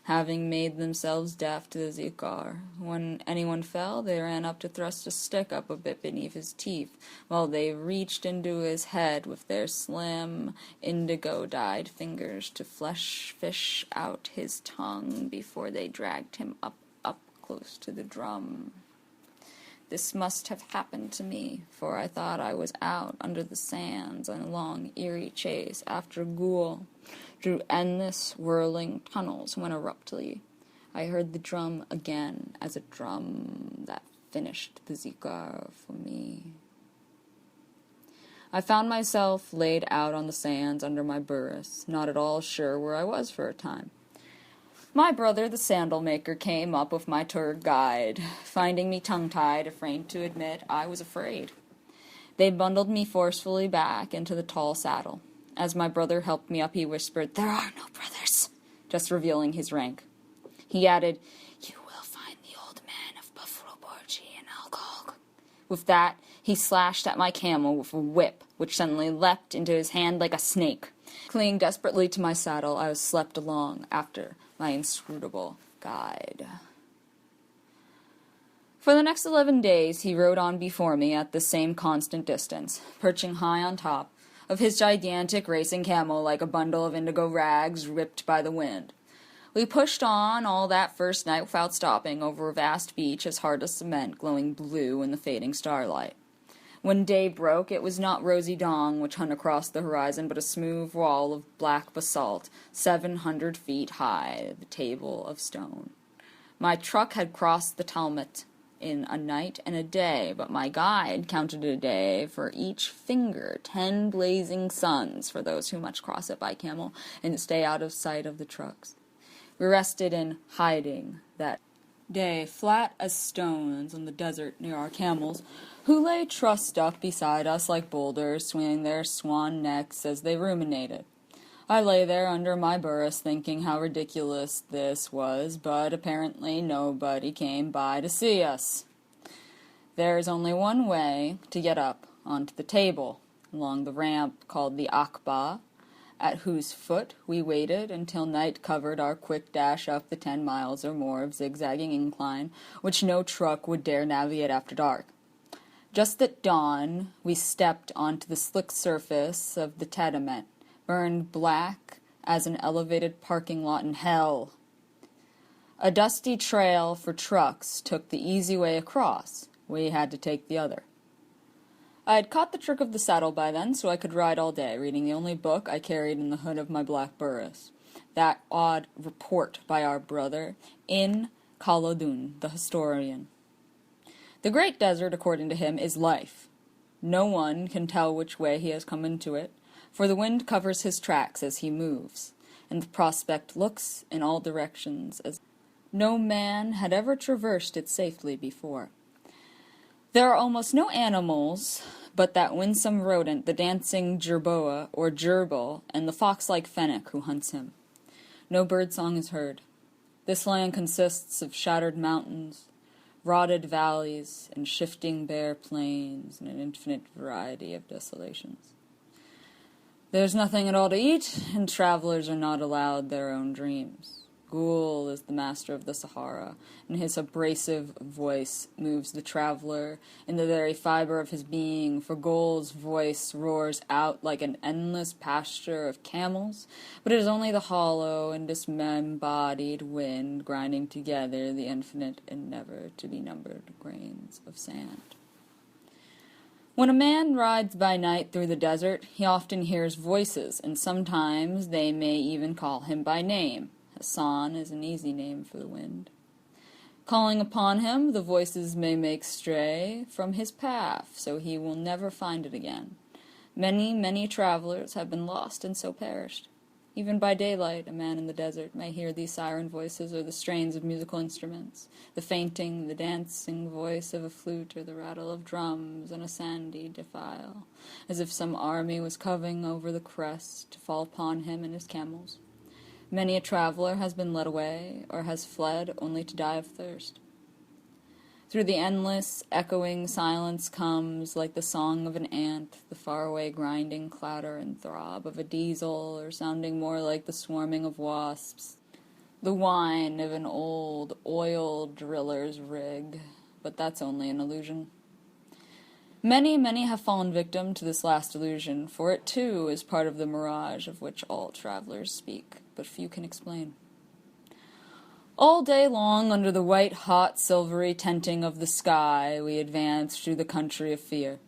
having made themselves deaf to the zikar. When anyone fell, they ran up to thrust a stick up a bit beneath his teeth, while they reached into his head with their slim, indigo-dyed fingers to fish out his tongue before they dragged him up close to the drum. This must have happened to me, for I thought I was out under the sands on a long, eerie chase after Ghoul through endless, whirling tunnels when abruptly I heard the drum again as a drum that finished the zikar for me. I found myself laid out on the sands under my burris, not at all sure where I was for a time. My brother, the sandal maker, came up with my tour guide. Finding me tongue-tied, afraid to admit I was afraid. They bundled me forcefully back into the tall saddle. As my brother helped me up, he whispered, "There are no brothers," just revealing his rank. He added, "You will find the old man of Buffalo Borgie in Alcog." With that, he slashed at my camel with a whip, which suddenly leapt into his hand like a snake. Clinging desperately to my saddle, I was swept along after my inscrutable guide. For the next 11 days, he rode on before me at the same constant distance, perching high on top of his gigantic racing camel like a bundle of indigo rags ripped by the wind. We pushed on all that first night without stopping over a vast beach as hard as cement, glowing blue in the fading starlight. When day broke, it was not rosy dawn which hung across the horizon, but a smooth wall of black basalt, 700 feet high, the table of stone. My truck had crossed the Talmud in a night and a day, but my guide counted a day for each finger, 10 blazing suns for those who must cross it by camel and stay out of sight of the trucks. We rested in hiding that day, flat as stones in the desert near our camels, who lay trussed up beside us like boulders, swinging their swan necks as they ruminated. I lay there under my burris thinking how ridiculous this was, but apparently nobody came by to see us. There is only one way to get up onto the table, along the ramp called the Akba, at whose foot we waited until night covered our quick dash up the 10 miles or more of zigzagging incline, which no truck would dare navigate after dark. Just at dawn, we stepped onto the slick surface of the Tadamet, burned black as an elevated parking lot in hell. A dusty trail for trucks took the easy way across. We had to take the other. I had caught the trick of the saddle by then, so I could ride all day, reading the only book I carried in the hood of my black burris, that odd report by our brother, in Khaldun, the historian. The great desert, according to him, is life. No one can tell which way he has come into it, for the wind covers his tracks as he moves, and the prospect looks in all directions as no man had ever traversed it safely before. There are almost no animals but that winsome rodent, the dancing jerboa or gerbil, and the fox-like fennec who hunts him. No bird-song is heard. This land consists of shattered mountains, rotted valleys, and shifting bare plains, and an infinite variety of desolations. There's nothing at all to eat, and travelers are not allowed their own dreams. Ghul is the master of the Sahara, and his abrasive voice moves the traveler in the very fiber of his being, for Ghul's voice roars out like an endless pasture of camels, but it is only the hollow and disembodied wind grinding together the infinite and never-to-be-numbered grains of sand. When a man rides by night through the desert, he often hears voices, and sometimes they may even call him by name. Hassan is an easy name for the wind. Calling upon him, the voices may make stray from his path, so he will never find it again. Many, many travelers have been lost and so perished. Even by daylight, a man in the desert may hear these siren voices or the strains of musical instruments, the fainting, the dancing voice of a flute or the rattle of drums on a sandy defile, as if some army was coming over the crest to fall upon him and his camels. Many a traveler has been led away, or has fled only to die of thirst. Through the endless, echoing silence comes, like the song of an ant, the faraway grinding clatter and throb of a diesel, or sounding more like the swarming of wasps, the whine of an old oil driller's rig, but that's only an illusion. Many, many have fallen victim to this last illusion, for it too is part of the mirage of which all travelers speak, but few can explain. All day long, under the white, hot, silvery tinting of the sky, we advance through the country of fear.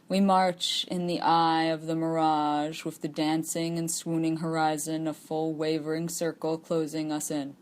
We march in the eye of the mirage, with the dancing and swooning horizon a full wavering circle closing us in.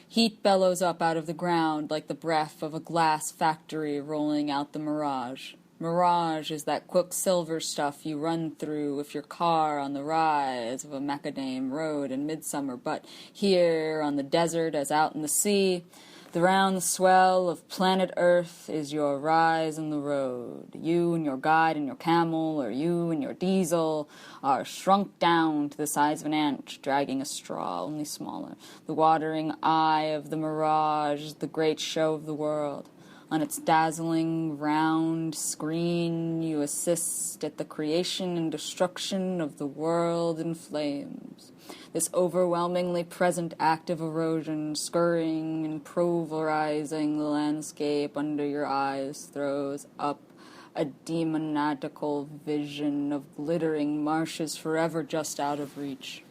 Heat bellows up out of the ground like the breath of a glass factory rolling out the mirage. Mirage is that quicksilver stuff you run through with your car on the rise of a macadam road in midsummer, but here on the desert as out in the sea, the round swell of planet Earth is your rise in the road. You and your guide and your camel, or you and your diesel, are shrunk down to the size of an ant, dragging a straw, only smaller. The watering eye of the mirage is the great show of the world. On its dazzling, round screen, you assist at the creation and destruction of the world in flames. This overwhelmingly present act of erosion, scurrying and pulverizing the landscape under your eyes, throws up a demoniacal vision of glittering marshes forever just out of reach.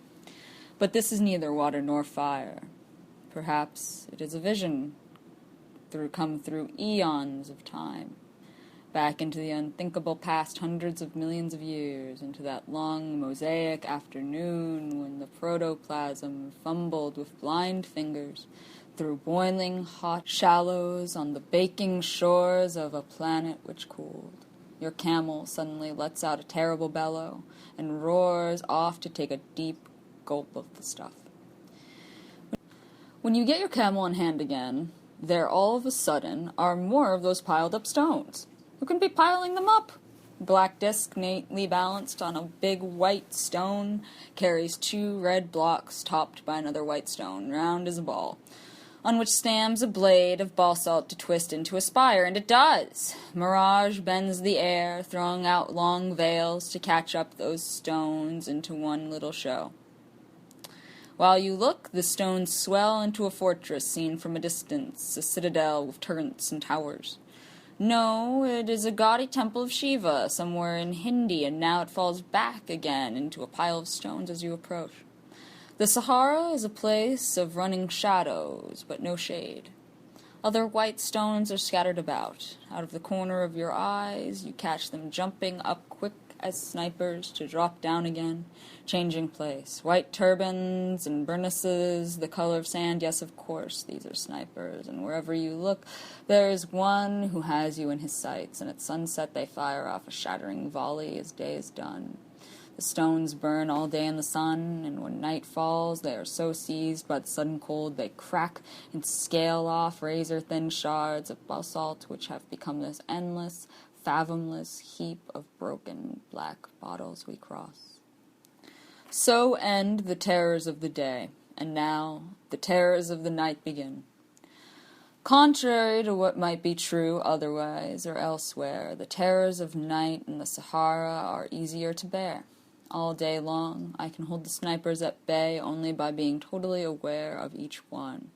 But this is neither water nor fire. Perhaps it is a vision come through eons of time, back into the unthinkable past hundreds of millions of years, into that long mosaic afternoon when the protoplasm fumbled with blind fingers through boiling hot shallows on the baking shores of a planet which cooled. Your camel suddenly lets out a terrible bellow and roars off to take a deep gulp of the stuff. When you get your camel in hand again, there all of a sudden are more of those piled up stones. Who can be piling them up? Black disc, neatly balanced on a big white stone, carries 2 red blocks topped by another white stone, round as a ball, on which stands a blade of basalt to twist into a spire, and it does. Mirage bends the air, throwing out long veils to catch up those stones into one little show. While you look, the stones swell into a fortress seen from a distance, a citadel with turrets and towers. No, it is a gaudy temple of Shiva, somewhere in Hindi, and now it falls back again into a pile of stones as you approach. The Sahara is a place of running shadows, but no shade. Other white stones are scattered about. Out of the corner of your eyes, you catch them jumping up quick as snipers to drop down again, changing place. White turbans and burnesses, the color of sand, yes, of course, these are snipers, and wherever you look, there is one who has you in his sights, and at sunset they fire off a shattering volley as day is done. The stones burn all day in the sun, and when night falls, they are so seized by the sudden cold they crack and scale off razor-thin shards of basalt which have become this endless, fathomless heap of broken black bottles we cross. So end the terrors of the day, and now the terrors of the night begin. Contrary to what might be true otherwise or elsewhere, the terrors of night in the Sahara are easier to bear. All day long, I can hold the snipers at bay only by being totally aware of each one.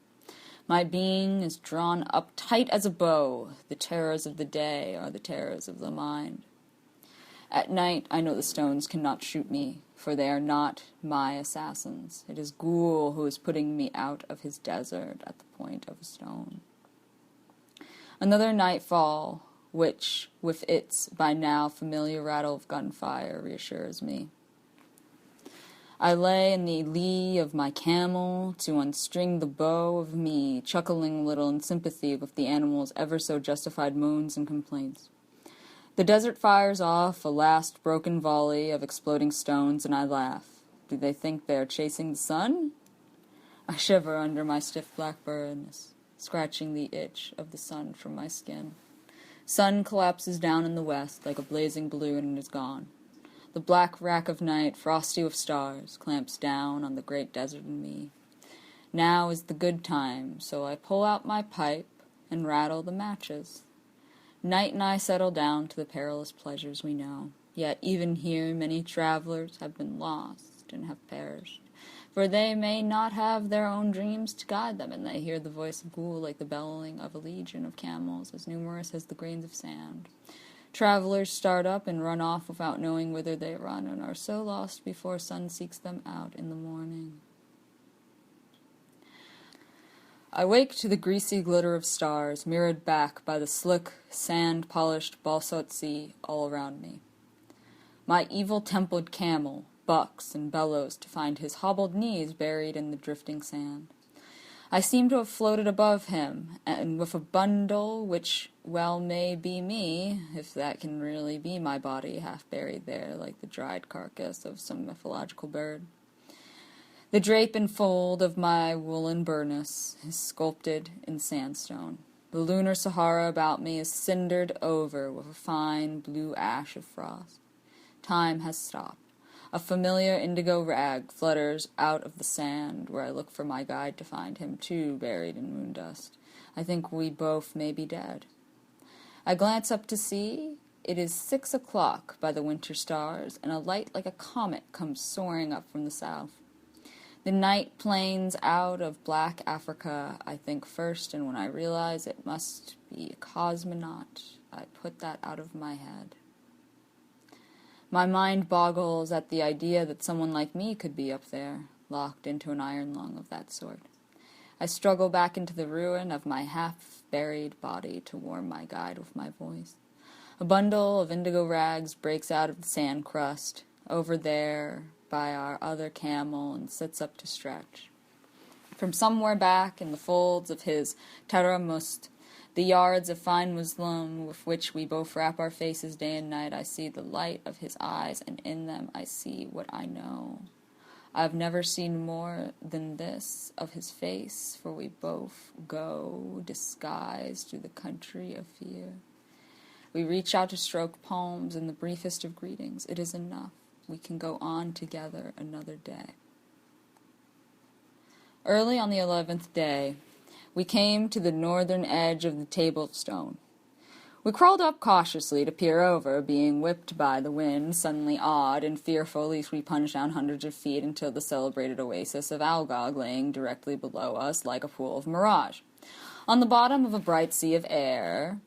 My being is drawn up tight as a bow. The terrors of the day are the terrors of the mind. At night, I know the stones cannot shoot me, for they are not my assassins. It is Ghoul who is putting me out of his desert at the point of a stone. Another nightfall, which, with its by now familiar rattle of gunfire, reassures me. I lay in the lee of my camel to unstring the bow of me, chuckling a little in sympathy with the animal's ever so justified moans and complaints. The desert fires off a last broken volley of exploding stones, and I laugh. Do they think they are chasing the sun? I shiver under my stiff black burnous, scratching the itch of the sun from my skin. Sun collapses down in the west like a blazing balloon and is gone. The black rack of night, frosty with stars, clamps down on the great desert and me. Now is the good time, so I pull out my pipe and rattle the matches. Night and I settle down to the perilous pleasures we know. Yet even here many travelers have been lost and have perished, for they may not have their own dreams to guide them, and they hear the voice of Ghoul like the bellowing of a legion of camels, as numerous as the grains of sand. Travelers start up and run off without knowing whither they run, and are so lost before sun seeks them out in the morning. I wake to the greasy glitter of stars, mirrored back by the slick, sand-polished basalt sea all around me. My evil-tempered camel bucks and bellows to find his hobbled knees buried in the drifting sand. I seem to have floated above him, and with a bundle which well may be me, if that can really be my body, half buried there like the dried carcass of some mythological bird. The drape and fold of my woolen burnous is sculpted in sandstone. The lunar Sahara about me is cindered over with a fine blue ash of frost. Time has stopped. A familiar indigo rag flutters out of the sand where I look for my guide to find him too buried in moon dust. I think we both may be dead. I glance up to see. It is 6 o'clock by the winter stars, and a light like a comet comes soaring up from the south. The night plains out of black Africa, I think first, and when I realize it must be a cosmonaut, I put that out of my head. My mind boggles at the idea that someone like me could be up there, locked into an iron lung of that sort. I struggle back into the ruin of my half-buried body to warm my guide with my voice. A bundle of indigo rags breaks out of the sand crust, over there by our other camel, and sits up to stretch. From somewhere back in the folds of his taramust, the yards of fine muslin with which we both wrap our faces day and night, I see the light of his eyes, and in them I see what I know. I have never seen more than this of his face, for we both go disguised through the country of fear. We reach out to stroke palms in the briefest of greetings. It is enough. We can go on together another day. Early on the 11th day, we came to the northern edge of the table of stone. We crawled up cautiously to peer over, being whipped by the wind, suddenly awed and fearful lest we plunge down hundreds of feet until the celebrated oasis of Algog laying directly below us like a pool of mirage. On the bottom of a bright sea of air,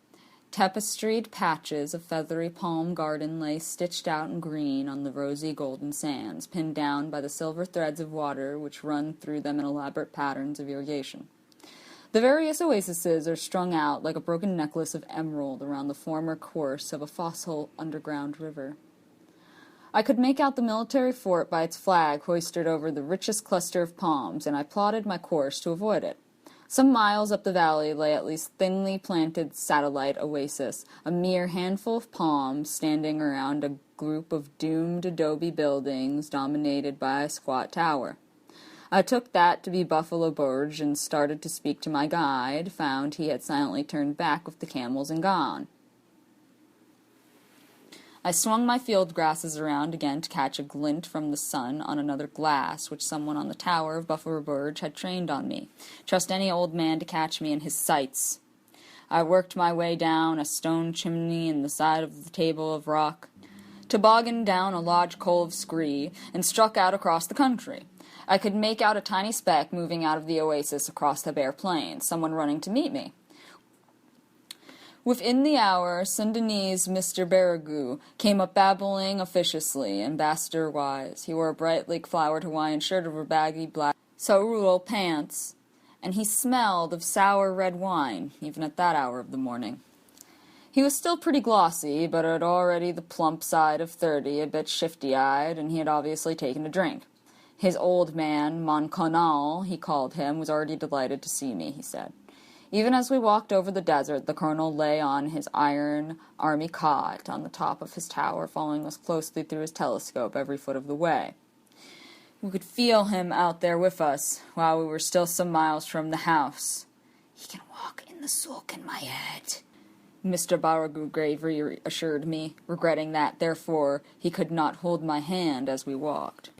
tapestried patches of feathery palm garden lay stitched out in green on the rosy golden sands, pinned down by the silver threads of water which run through them in elaborate patterns of irrigation. The various oases are strung out like a broken necklace of emerald around the former course of a fossil underground river. I could make out the military fort by its flag hoisted over the richest cluster of palms, and I plotted my course to avoid it. Some miles up the valley lay at least thinly planted satellite oasis, a mere handful of palms standing around a group of doomed adobe buildings dominated by a squat tower. I took that to be Buffalo Burge and started to speak to my guide, found he had silently turned back with the camels and gone. I swung my field glasses around again to catch a glint from the sun on another glass which someone on the tower of Buffalo Burge had trained on me. Trust any old man to catch me in his sights. I worked my way down a stone chimney in the side of the table of rock, tobogganed down a lodge coal of scree, and struck out across the country. I could make out a tiny speck moving out of the oasis across the bare plains, someone running to meet me. Within the hour, Saint-Denis' Mr. Barragoux came up babbling officiously, ambassador-wise. He wore a bright leek-flowered Hawaiian shirt over baggy black sarouel pants, and he smelled of sour red wine, even at that hour of the morning. He was still pretty glossy, but had already the plump side of 30, a bit shifty-eyed, and he had obviously taken a drink. His old man, Mon Colonel, he called him, was already delighted to see me, he said. Even as we walked over the desert, the colonel lay on his iron army cot on the top of his tower, following us closely through his telescope every foot of the way. We could feel him out there with us, while we were still some miles from the house. "He can walk in the sulk in my head," Mr. Barragoux gravely assured me, regretting that, therefore, he could not hold my hand as we walked.